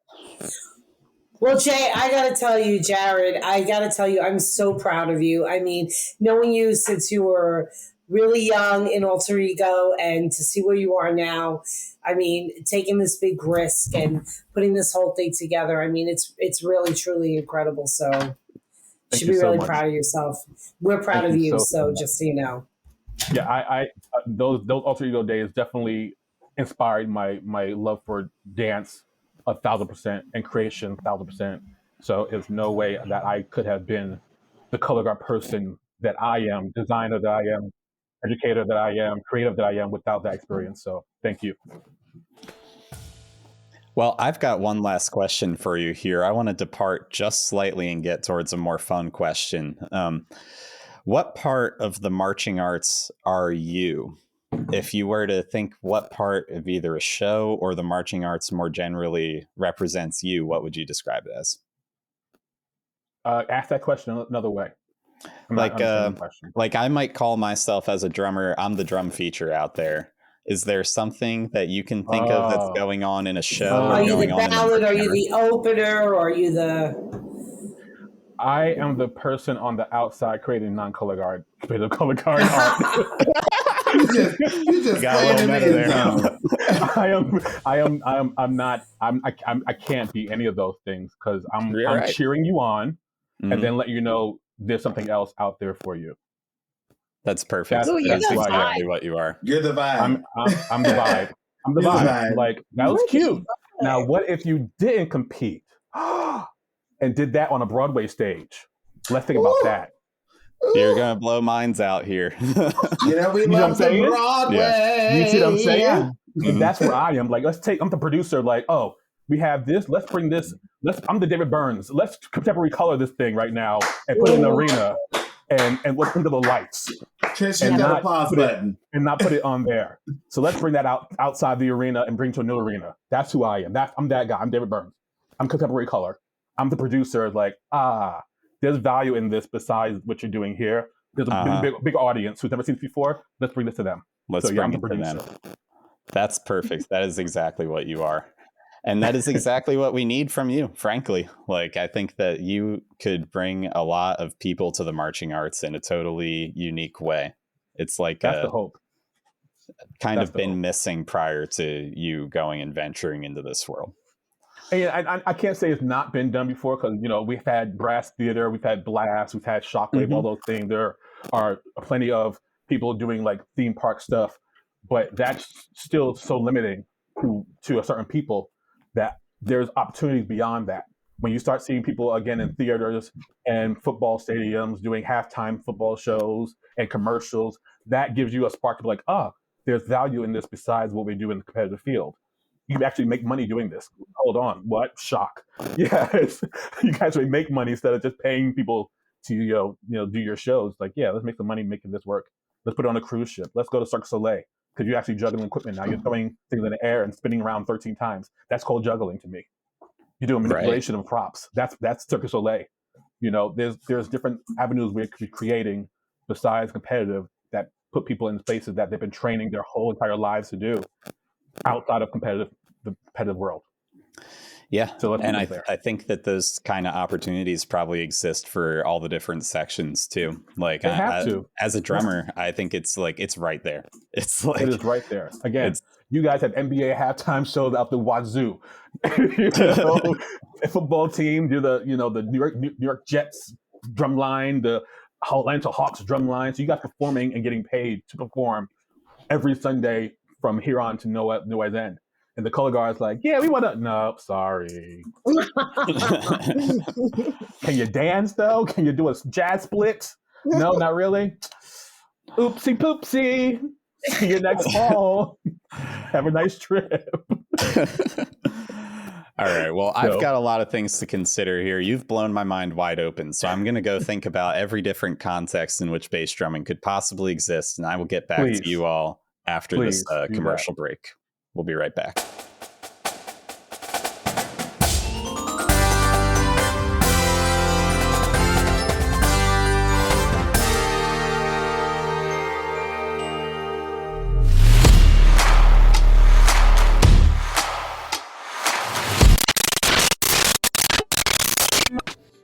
Well, Jay, I got to tell you, Jarid, I'm so proud of you. I mean, knowing you since you were really young in Alter Ego, and to see where you are now, I mean, taking this big risk and putting this whole thing together, I mean, it's really, truly incredible. So you should be really proud of yourself. We're proud of you, so just so you know. Yeah, I those Alter Ego days definitely inspired my love for dance 1,000% and creation 1,000%. So there's no way that I could have been the color guard person that I am, designer that I am, educator that I am, creative that I am, without that experience. So thank you. Well, I've got one last question for you here. I want to depart just slightly and get towards a more fun question. What part of the marching arts are you? If you were to think what part of either a show or the marching arts more generally represents you, what would you describe it as? Ask that question another way. Like I might call myself as a drummer, I'm the drum feature out there. Is there something that you can think of that's going on in a show? Are you the ballad? Are you the opener? Or are you the... I am the person on the outside creating non-color guard, color guard art. You just got a little meta there. I can't be any of those things, because I'm cheering you on and then let you know there's something else out there for you. That's perfect. That's exactly what you are. You're the vibe. I'm the vibe. I'm the vibe. Like, that was cute. Now, what if you didn't compete and did that on a Broadway stage? Let's think about that. You're going to blow minds out here. We love the Broadway. Yeah. You see what I'm saying? And that's where I am. Like, I'm the producer. Like, oh, we have this. Let's bring this. I'm the David Burns. Let's contemporary color this thing right now and put it in the arena and look into the lights. Trish, hit that applause button. And not put it on there. So let's bring that outside the arena and bring to a new arena. That's who I am. I'm that guy. I'm David Burns. I'm contemporary color. I'm the producer. Like, there's value in this besides what you're doing here. There's a big audience who's never seen this before. Let's bring this to them. Let's bring it to them. That's perfect. That is exactly what you are. And that is exactly what we need from you, frankly. Like, I think that you could bring a lot of people to the marching arts in a totally unique way. It's like that's the hope. Kind of been missing prior to you going and venturing into this world. And I can't say it's not been done before because, we've had brass theater, we've had blast, we've had shockwave, all those things. There are plenty of people doing like theme park stuff, but that's still so limiting to a certain people that there's opportunities beyond that. When you start seeing people again in theaters and football stadiums doing halftime football shows and commercials, that gives you a spark to be like, there's value in this besides what we do in the competitive field. You can actually make money doing this. Hold on, what? Shock. Yes, you guys actually make money instead of just paying people to do your shows. Like, yeah, let's make some money making this work. Let's put it on a cruise ship. Let's go to Cirque du Soleil because you're actually juggling equipment now. You're throwing things in the air and spinning around 13 times. That's called juggling to me. You're doing manipulation of props. That's Cirque du Soleil. There's different avenues we're creating besides competitive that put people in spaces that they've been training their whole entire lives to do outside of the competitive world. Yeah. So and I think that those kind of opportunities probably exist for all the different sections too. Like as a drummer, I think it's right there. It's like it is right there. Again, you guys have NBA halftime shows out the wazoo. A football team do the New York Jets drum line, the Atlanta Hawks drum line. So you guys performing and getting paid to perform every Sunday from here on to Noah's End. And the color guard's like, yeah, we want to. No, sorry. Can you dance though? Can you do a jazz split? No, not really. Oopsie poopsie. See you next fall. Have a nice trip. All right. Well, I've got a lot of things to consider here. You've blown my mind wide open. So I'm going to go think about every different context in which bass drumming could possibly exist. And I will get back to you all after this commercial break. We'll be right back.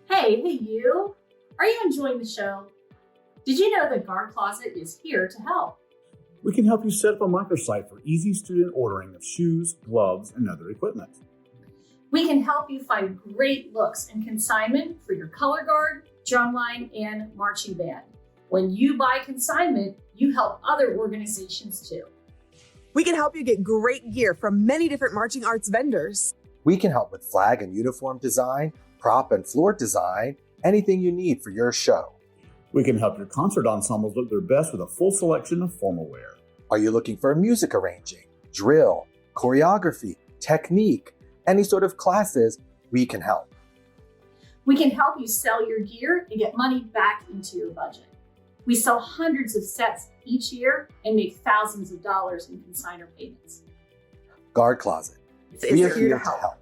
Hey you! Are you enjoying the show? Did you know that Guard Closet is here to help? We can help you set up a microsite for easy student ordering of shoes, gloves, and other equipment. We can help you find great looks and consignment for your color guard, drumline, and marching band. When you buy consignment, you help other organizations too. We can help you get great gear from many different marching arts vendors. We can help with flag and uniform design, prop and floor design, anything you need for your show. We can help your concert ensembles look their best with a full selection of formal wear. Are you looking for music arranging, drill, choreography, technique, any sort of classes? We can help. We can help you sell your gear and get money back into your budget. We sell hundreds of sets each year and make thousands of dollars in consignor payments. Guard Closet. We are here to help.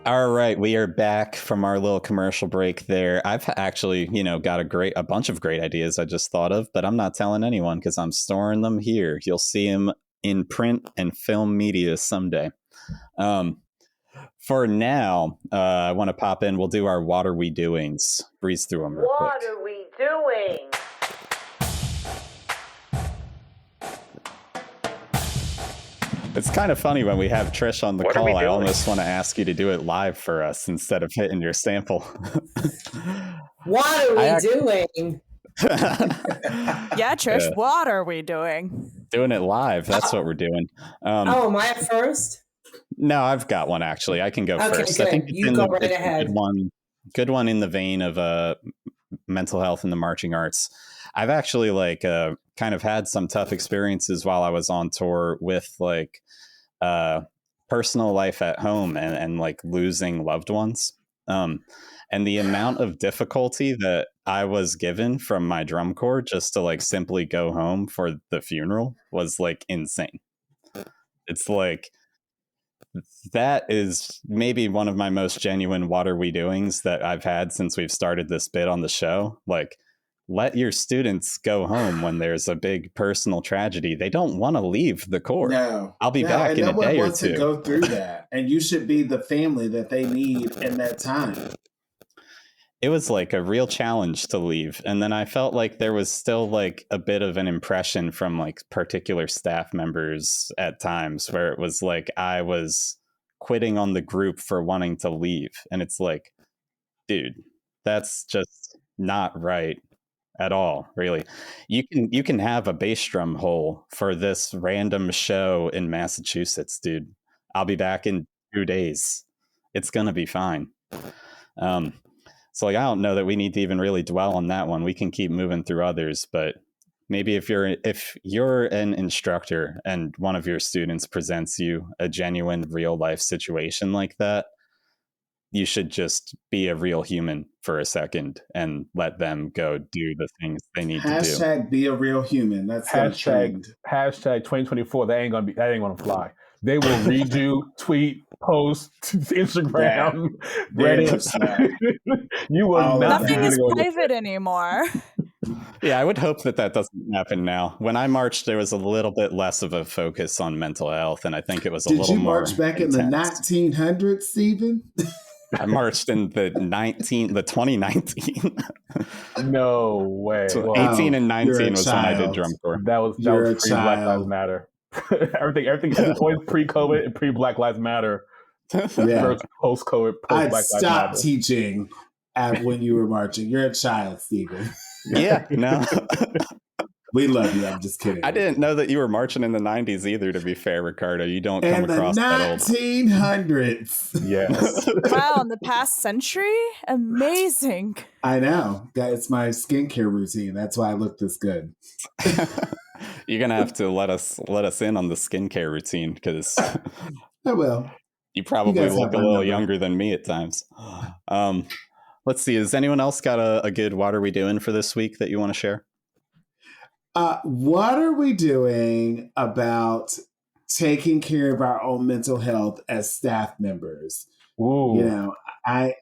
All right, we are back from our little commercial break there. I've actually, got a bunch of great ideas I just thought of, but I'm not telling anyone because I'm storing them here. You'll see them in print and film media someday. For now, I want to pop in. We'll do our What Are We Doings. Breeze through them real quick. What are we doing? It's kind of funny when we have Trish on the call. I almost want to ask you to do it live for us instead of hitting your sample. What are we doing? Yeah, Trish, what are we doing? Doing it live. That's what we're doing. Am I at first? No, I've got one actually. I can go Okay, first. good. I think You go right ahead. Good one in the vein of mental health and the marching arts. I've actually kind of had some tough experiences while I was on tour with personal life at home and like losing loved ones. And the amount of difficulty that I was given from my drum corps just to like simply go home for the funeral was like insane. It's like, that is maybe one of my most genuine what are we doings that I've had since we've started this bit on the show. Like, let your students go home when there's a big personal tragedy. They don't want to leave the corps. No, I'll be back in a day or two. To go through that, and you should be the family that they need in that time. It was like a real challenge to leave. And then I felt like there was still like a bit of an impression from like particular staff members at times where it was like I was quitting on the group for wanting to leave. And it's like, dude, that's just not right at all, really. You can have a bass drum hole for this random show in Massachusetts, dude. I'll be back in 2 days. It's going to be fine. So like, I don't know that we need to even really dwell on that one. We can keep moving through others, but maybe if you're an instructor and one of your students presents you a genuine real life situation like that, you should just be a real human for a second and let them go do the things they need to do. Hashtag be a real human. That's hashtag 2024. That ain't gonna fly. They will read you, tweet, post, Instagram, Reddit. You will not. Nothing is private anymore. Yeah, I would hope that doesn't happen now. When I marched, there was a little bit less of a focus on mental health, and I think it was a little more. Did you march back intense. in the 1900s, Stephen? I marched in the 2019. No way. So 18 and 19 was when I did drum corps. That was pre-Black Lives Matter. everything is always pre-COVID and pre-Black Lives Matter. Yeah. Post-COVID, I post-Black Lives Matter. stopped teaching when you were marching. You're a child, Stephen. Yeah, no. We love you. I'm just kidding. I didn't know that you were marching in the 90s either, to be fair, Ricardo. You don't come across that old. 1900s. Yes. Wow, in the past century? Amazing. I know. It's my skincare routine. That's why I look this good. You're going to have to let us in on the skincare routine, because I will. You probably look a little younger than me at times. Let's see. Has anyone else got a good what are we doing for this week that you want to share? What are we doing about taking care of our own mental health as staff members? Ooh. You know, I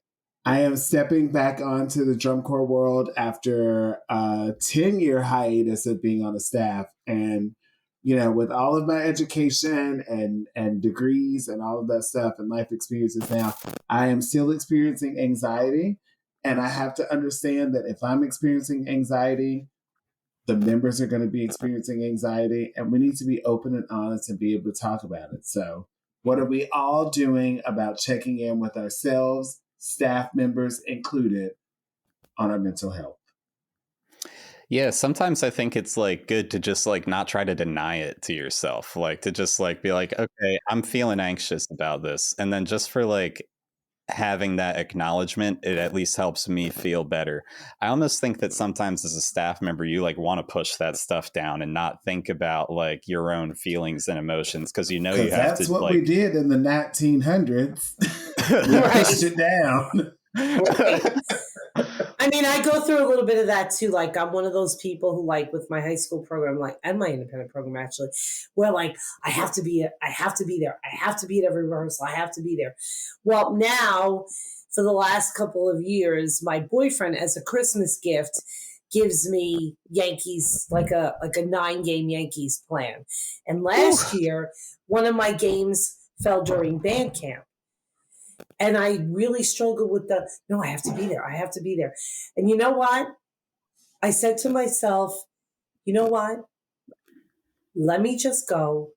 am stepping back onto the drum corps world after a 10-year hiatus of being on the staff. And, you know, with all of my education and degrees and all of that stuff and life experiences now, I am still experiencing anxiety. And I have to understand that if I'm experiencing anxiety, the members are going to be experiencing anxiety, and we need to be open and honest and be able to talk about it. So what are we all doing about checking in with ourselves, staff members included, on our mental health? Yeah, sometimes I think it's like good to just like not try to deny it to yourself, like to just like be like, okay, I'm feeling anxious about this. And then just for like having that acknowledgement, it at least helps me feel better. I almost think that sometimes as a staff member, you like want to push that stuff down and not think about like your own feelings and emotions, because you know you have to. That's what like, we did in the 1900s. We pushed it down. I mean, I go through a little bit of that too. Like, I'm one of those people who, like, with my high school program, like, and my independent program actually, where like I have to be there. I have to be at every rehearsal. I have to be there. Well, now for the last couple of years, my boyfriend, as a Christmas gift, gives me Yankees, like a 9-game Yankees plan. And last year, one of my games fell during band camp. And I really struggled with no, I have to be there. I have to be there. And you know what? I said to myself, you know what? Let me just go.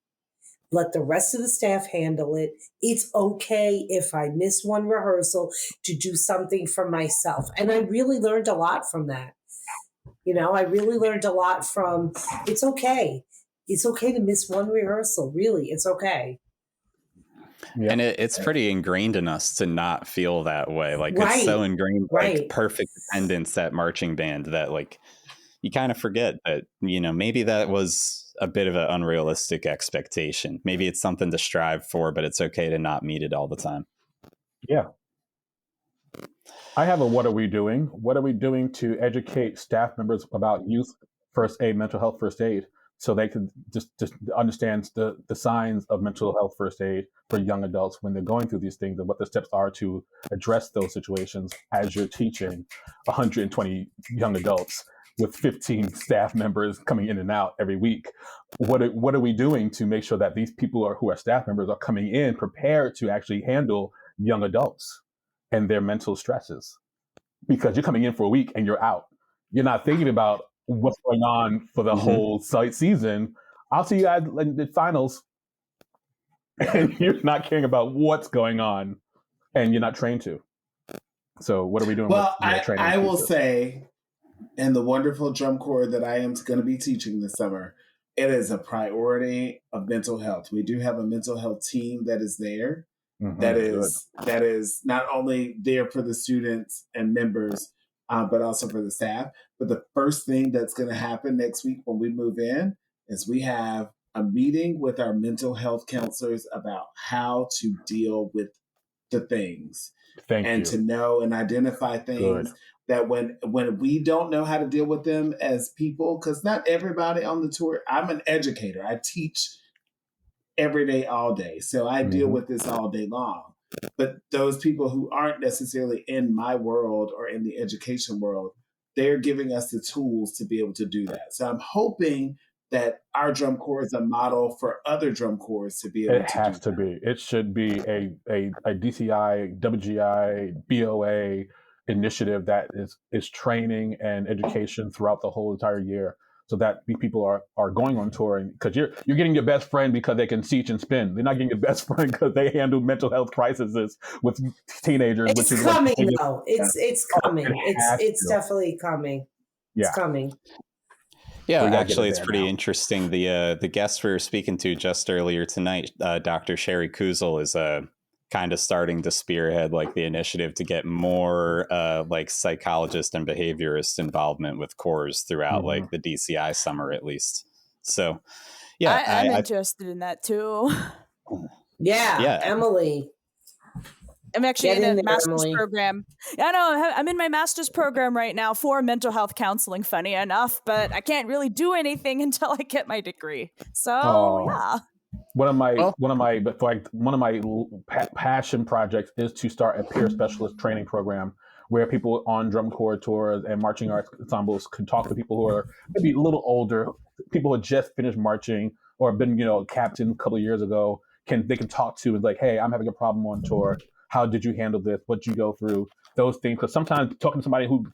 Let the rest of the staff handle it. It's okay if I miss one rehearsal to do something for myself. And I really learned a lot from that. You know, I really learned a lot from, it's okay. It's okay to miss one rehearsal. Really, it's okay. And it's pretty ingrained in us to not feel that way. Like it's so ingrained, like perfect attendance at marching band that like you kind of forget that, you know, maybe that was a bit of an unrealistic expectation. Maybe it's something to strive for, but it's okay to not meet it all the time. Yeah. I have a what are we doing? What are we doing to educate staff members about youth first aid, mental health first aid, so they can just understand the signs of mental health first aid for young adults when they're going through these things and what the steps are to address those situations as you're teaching 120 young adults with 15 staff members coming in and out every week. What are we doing to make sure that these people who are staff members are coming in prepared to actually handle young adults and their mental stresses? Because you're coming in for a week and you're out. You're not thinking about what's going on for the whole season. I'll see you guys in the finals. And you're not caring about what's going on and you're not trained to. So what are we doing? Well, I will say, in the wonderful drum corps that I am going to be teaching this summer, it is a priority of mental health. We do have a mental health team that is there. That is not only there for the students and members, but also for the staff. But the first thing that's going to happen next week when we move in is we have a meeting with our mental health counselors about how to deal with the things to know and identify things that when we don't know how to deal with them as people, because not everybody on the tour, I'm an educator. I teach every day, all day. So I deal with this all day long. But those people who aren't necessarily in my world or in the education world, they're giving us the tools to be able to do that. So I'm hoping that our drum corps is a model for other drum corps to be able to do. It has to be. It should be a DCI, WGI, BOA initiative that is training and education throughout the whole entire year, so that people are going on touring, because you're getting your best friend because they can teach and spin. They're not getting your best friend because they handle mental health crises with teenagers. It's coming though. It's coming. It's definitely coming. Yeah. It's coming. Yeah, actually, it's pretty interesting. The guest we were speaking to just earlier tonight, Dr. Shari Kuzel, is kind of starting to spearhead like the initiative to get more like psychologist and behaviorist involvement with corps throughout like the DCI summer at least. So yeah, I'm interested in that too. Yeah, Emily. I'm actually in a master's program. I know I'm in my master's program right now for mental health counseling, funny enough, but I can't really do anything until I get my degree. So yeah. One of my passion projects is to start a peer specialist training program where people on drum corps tours and marching arts ensembles can talk to people who are maybe a little older, people who just finished marching or have been, captain a couple of years ago. They can talk to and like, hey, I'm having a problem on tour. How did you handle this? What did you go through? Those things. Because sometimes talking to somebody who's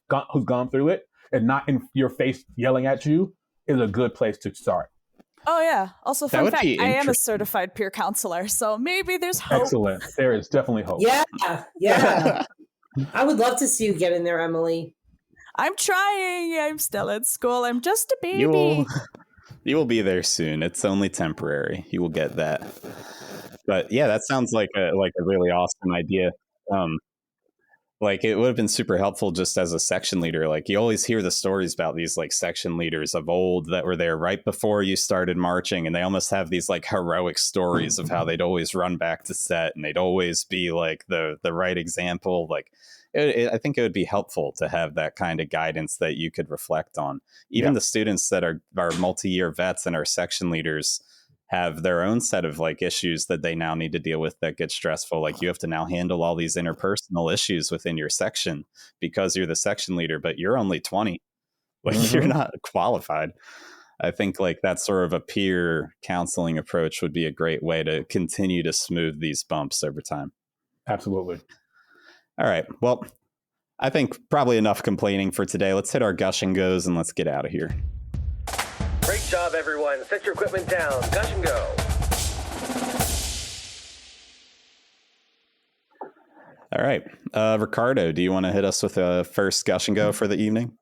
gone through it and not in your face yelling at you is a good place to start. Oh, yeah. Also, fun fact, I am a certified peer counselor, so maybe there's hope. Excellent. There is definitely hope. Yeah. I would love to see you get in there, Emily. I'm trying. I'm still at school. I'm just a baby. You will be there soon. It's only temporary. You will get that. But yeah, that sounds like a really awesome idea. Like it would have been super helpful just as a section leader. Like you always hear the stories about these like section leaders of old that were there right before you started marching. And they almost have these like heroic stories of how they'd always run back to set and they'd always be like the right example. Like I think it would be helpful to have that kind of guidance that you could reflect on. Even the students that are multi-year vets and are section leaders have their own set of like issues that they now need to deal with that get stressful. Like you have to now handle all these interpersonal issues within your section because you're the section leader, but you're only 20. Like you're not qualified. I think like that sort of a peer counseling approach would be a great way to continue to smooth these bumps over time. Absolutely. All right. Well, I think probably enough complaining for today. Let's hit our gush and goes and let's get out of here. Great job, everyone. Set your equipment down. Gush and go. All right. Ricardo, do you want to hit us with a first gush and go for the evening?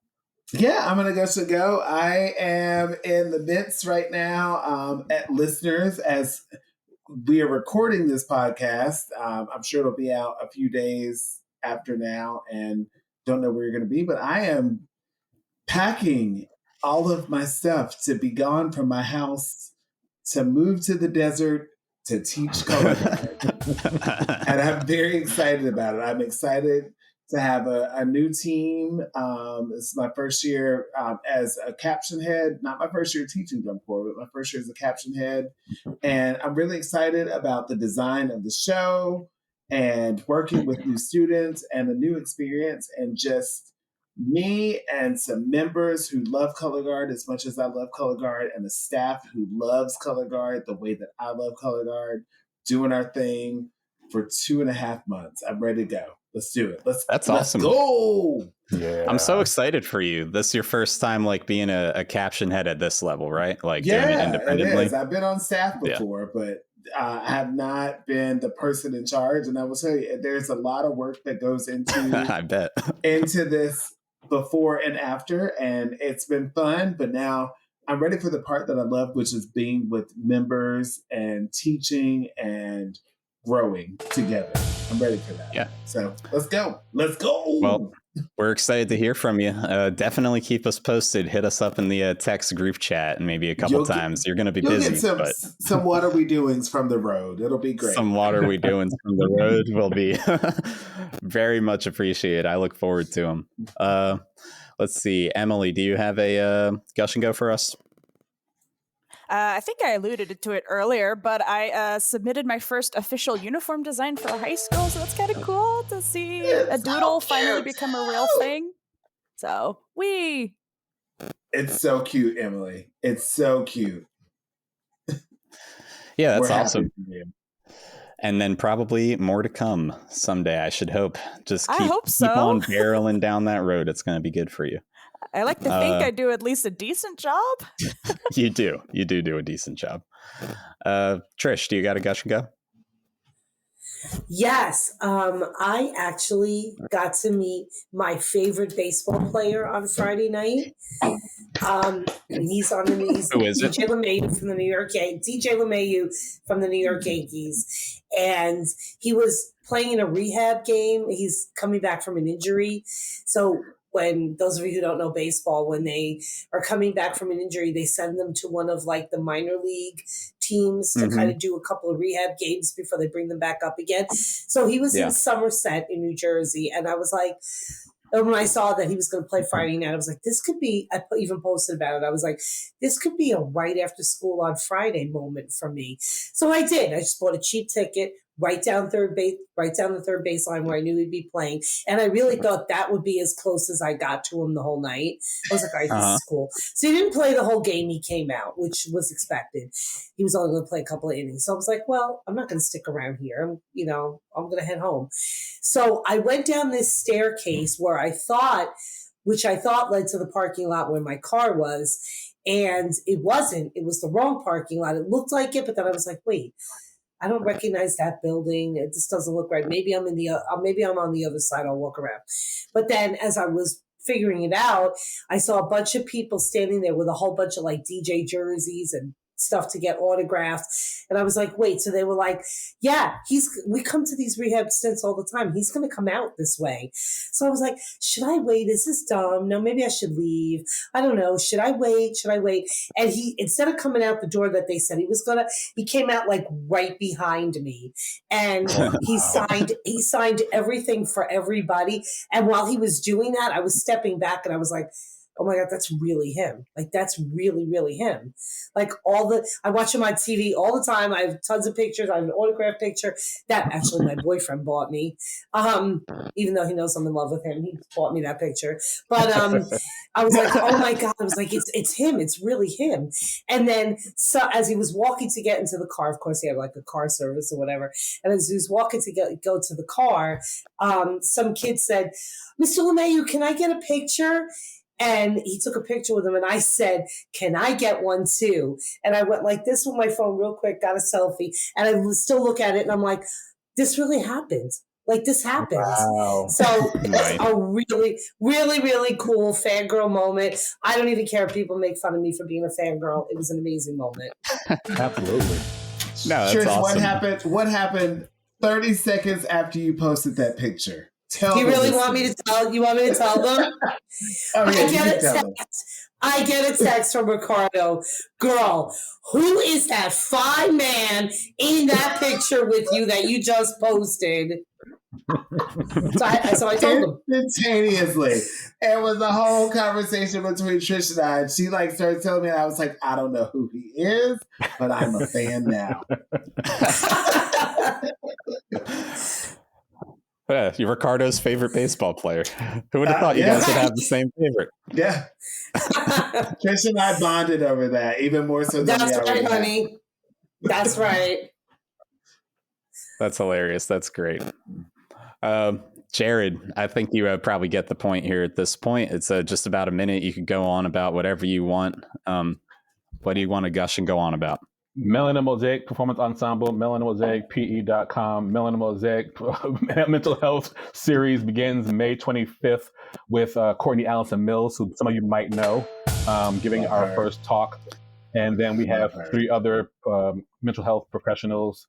Yeah, I'm going to gush and go. I am in the midst right now at Listeners as we are recording this podcast. I'm sure it'll be out a few days after now, and don't know where you're going to be, but I am packing all of my stuff to be gone from my house, to move to the desert, to teach color guard. And I'm very excited about it. I'm excited to have a new team. It's my first year as a caption head, not my first year teaching drum corps, but my first year as a caption head. And I'm really excited about the design of the show and working with new students and the new experience, and just me and some members who love color guard as much as I love color guard, and the staff who loves color guard the way that I love color guard, doing our thing for 2.5 months. I'm ready to go. Let's do it. That's awesome. Let's go. Yeah. I'm so excited for you. This is your first time like being a caption head at this level, right? Like Yeah, doing it independently. it is. I've been on staff before, but I have not been the person in charge. And I will tell you, there's a lot of work that goes into I bet into this before and after, and it's been fun. But now I'm ready for the part that I love, which is being with members and teaching and growing together. I'm ready for that. Yeah. So let's go. Let's go. Well, we're excited to hear from you. Definitely keep us posted. Hit us up in the text group chat, and maybe a couple times. You're going to be busy. Get some what are we doings from the road. It'll be great. Some what are we doing from the road will be very much appreciated. I look forward to them. Let's see. Emily, do you have a gush and go for us? I think I alluded to it earlier, but I submitted my first official uniform design for high school, so that's kind of cool to see a doodle finally become a real thing. So, It's so cute, Emily. It's so cute. Yeah, that's awesome. And then probably more to come someday, I should hope. Just keep on barreling down that road. It's going to be good for you. I like to think I do at least a decent job. You do a decent job. Trish, do you got a gush and go? Yes. I actually got to meet my favorite baseball player on Friday night. He's on the knees. Who is it? DJ LeMahieu from the New York Yankees. DJ LeMahieu from the New York Yankees. And he was playing in a rehab game. He's coming back from an injury. So when those of you who don't know baseball, when they are coming back from an injury, they send them to one of like the minor league teams to kind of do a couple of rehab games before they bring them back up again. So he was in Somerset in New Jersey. And I was like, and when I saw that he was going to play Friday night, I was like, this could be, I even posted about it. I was like, this could be a right after school on Friday moment for me. So I did. I just bought a cheap ticket, right down the third baseline where I knew he'd be playing. And I really thought that would be as close as I got to him the whole night. I was like, all right, this is cool. So he didn't play the whole game. He came out, which was expected. He was only going to play a couple of innings. So I was like, well, I'm not going to stick around here. I'm going to head home. So I went down this staircase where I thought led to the parking lot where my car was. And it wasn't. It was the wrong parking lot. It looked like it, but then I was like, wait, I don't recognize that building. It just doesn't look right. Maybe I'm on the other side. I'll walk around. But then as I was figuring it out, I saw a bunch of people standing there with a whole bunch of like DJ jerseys and stuff to get autographed. And I was like, wait, so they were like, yeah, we come to these rehab stints all the time. He's going to come out this way. So I was like, should I wait? Is this dumb? No, maybe I should leave. I don't know. Should I wait? And he, instead of coming out the door that they said he was going to, he came out like right behind me, and he signed everything for everybody. And while he was doing that, I was stepping back and I was like, oh my God, that's really him. Like, that's really, really him. Like I watch him on TV all the time. I have tons of pictures. I have an autograph picture that actually my boyfriend bought me. Even though he knows I'm in love with him, he bought me that picture. But I was like, oh my God, I was like, it's him. It's really him. And then so as he was walking to get into the car, of course he had like a car service or whatever. And as he was walking to go to the car, some kid said, Mr. LeMahieu, can I get a picture? And he took a picture with him, and I said, can I get one too? And I went like this with my phone real quick, got a selfie, and I still look at it, and I'm like, this really happened. Like, this happened. Wow. So it's a really, really, really cool fangirl moment. I don't even care if people make fun of me for being a fangirl. It was an amazing moment. Absolutely. that's Trish, awesome. What happened 30 seconds after you posted that picture? Do you really want me to tell? You want me to tell them? I get a text from Ricardo. Girl, who is that fine man in that picture with you that you just posted? So I told him. Instantaneously. It was a whole conversation between Trish and I. And she started telling me, and I was like, I don't know who he is, but I'm a fan now. Yeah, you're Ricardo's favorite baseball player. Who would have thought you guys would have the same favorite? Yeah. Trish and I bonded over that, even more so than That's right, honey. That's right. That's hilarious. That's great. Jarid, I think you probably get the point here at this point. It's just about a minute. You could go on about whatever you want. What do you want to gush and go on about? Melanin Mosaic Performance Ensemble, melaninmosaicpe.com. Melanin Mosaic Mental Health Series begins May 25th with Courtney Allison Mills, who some of you might know, giving our first talk. And then we have 3 other mental health professionals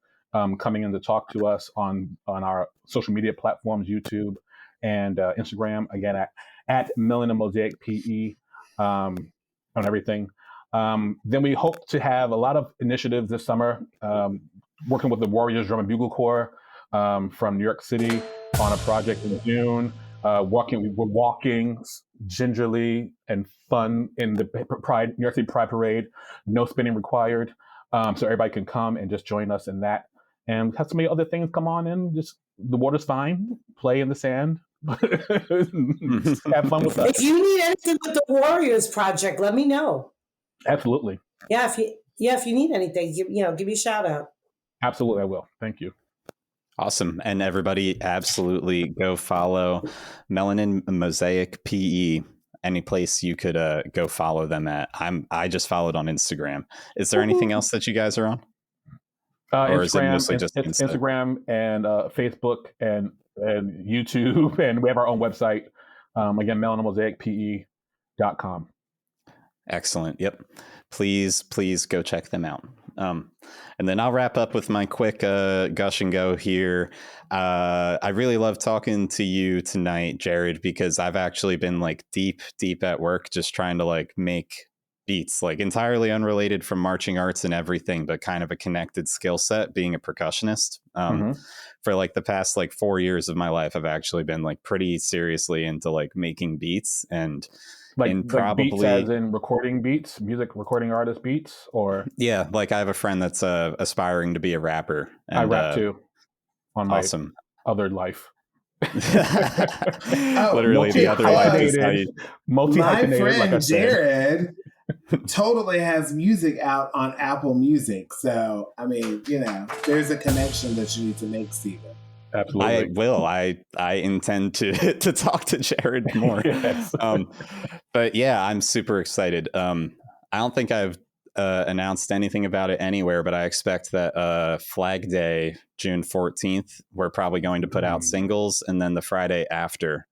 coming in to talk to us on our social media platforms, YouTube and Instagram, again, at Melanin Mosaic PE on everything. Then we hope to have a lot of initiatives this summer, working with the Warriors Drum and Bugle Corps from New York City on a project in June. We're walking gingerly and fun in the New York City Pride Parade, no spinning required. So everybody can come and just join us in that. And have so many other things come on in. Just the water's fine, play in the sand. Have fun with us. If you need anything with the Warriors project, let me know. Absolutely. Yeah, if you need anything, give me a shout out. Absolutely, I will. Thank you. Awesome. And everybody, absolutely go follow Melanin Mosaic PE. Any place you could go follow them at. I just followed on Instagram. Is there anything else that you guys are on? Or is it mostly just Instagram and Facebook and YouTube, and we have our own website. Again, melaninmosaicpe.com. Excellent. Yep. Please go check them out. And then I'll wrap up with my quick gush and go here. I really love talking to you tonight, Jarid, because I've actually been deep at work, just trying to make beats, entirely unrelated from marching arts and everything, but kind of a connected skill set, being a percussionist. For the past 4 years of my life, I've actually been pretty seriously into making beats and probably beats as in recording beats, music recording artist beats, or I have a friend that's aspiring to be a rapper. And, I rap too on my other life. Literally the other life is how you... My friend Jarid totally has music out on Apple Music. So, I mean, there's a connection that you need to make, Stephen. Absolutely. I will. I intend to talk to Jarid more. Yes. But yeah, I'm super excited. I don't think I've announced anything about it anywhere, but I expect that Flag Day, June 14th, we're probably going to put out singles, and then the Friday after,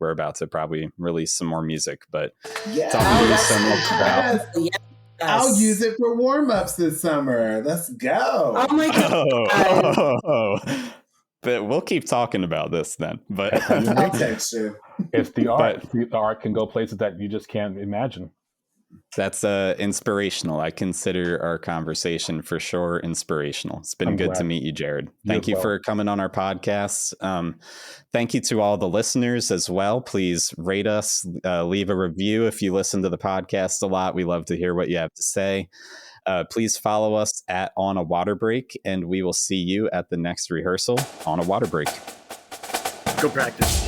we're about to probably release some more music. But talking to you so much about. Yes. I'll use it for warm-ups this summer. Let's go. Oh my God. But we'll keep talking about this then. But I'll text you. It's the art. The art can go places that you just can't imagine. That's inspirational. I consider our conversation for sure inspirational. It's been good to meet you, Jarid. Thank you for coming on our podcast. Thank you to all the listeners as well. Please rate us, leave a review if you listen to the podcast a lot. We love to hear what you have to say. Please follow us at On a Water Break, and we will see you at the next rehearsal on a water break. Go practice.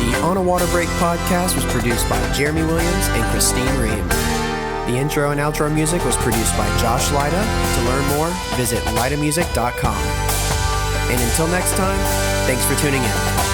The On a Water Break podcast was produced by Jeremy Williams and Christine Ream. The intro and outro music was produced by Josh Lyda. To learn more, visit lydamusic.com. And until next time, thanks for tuning in.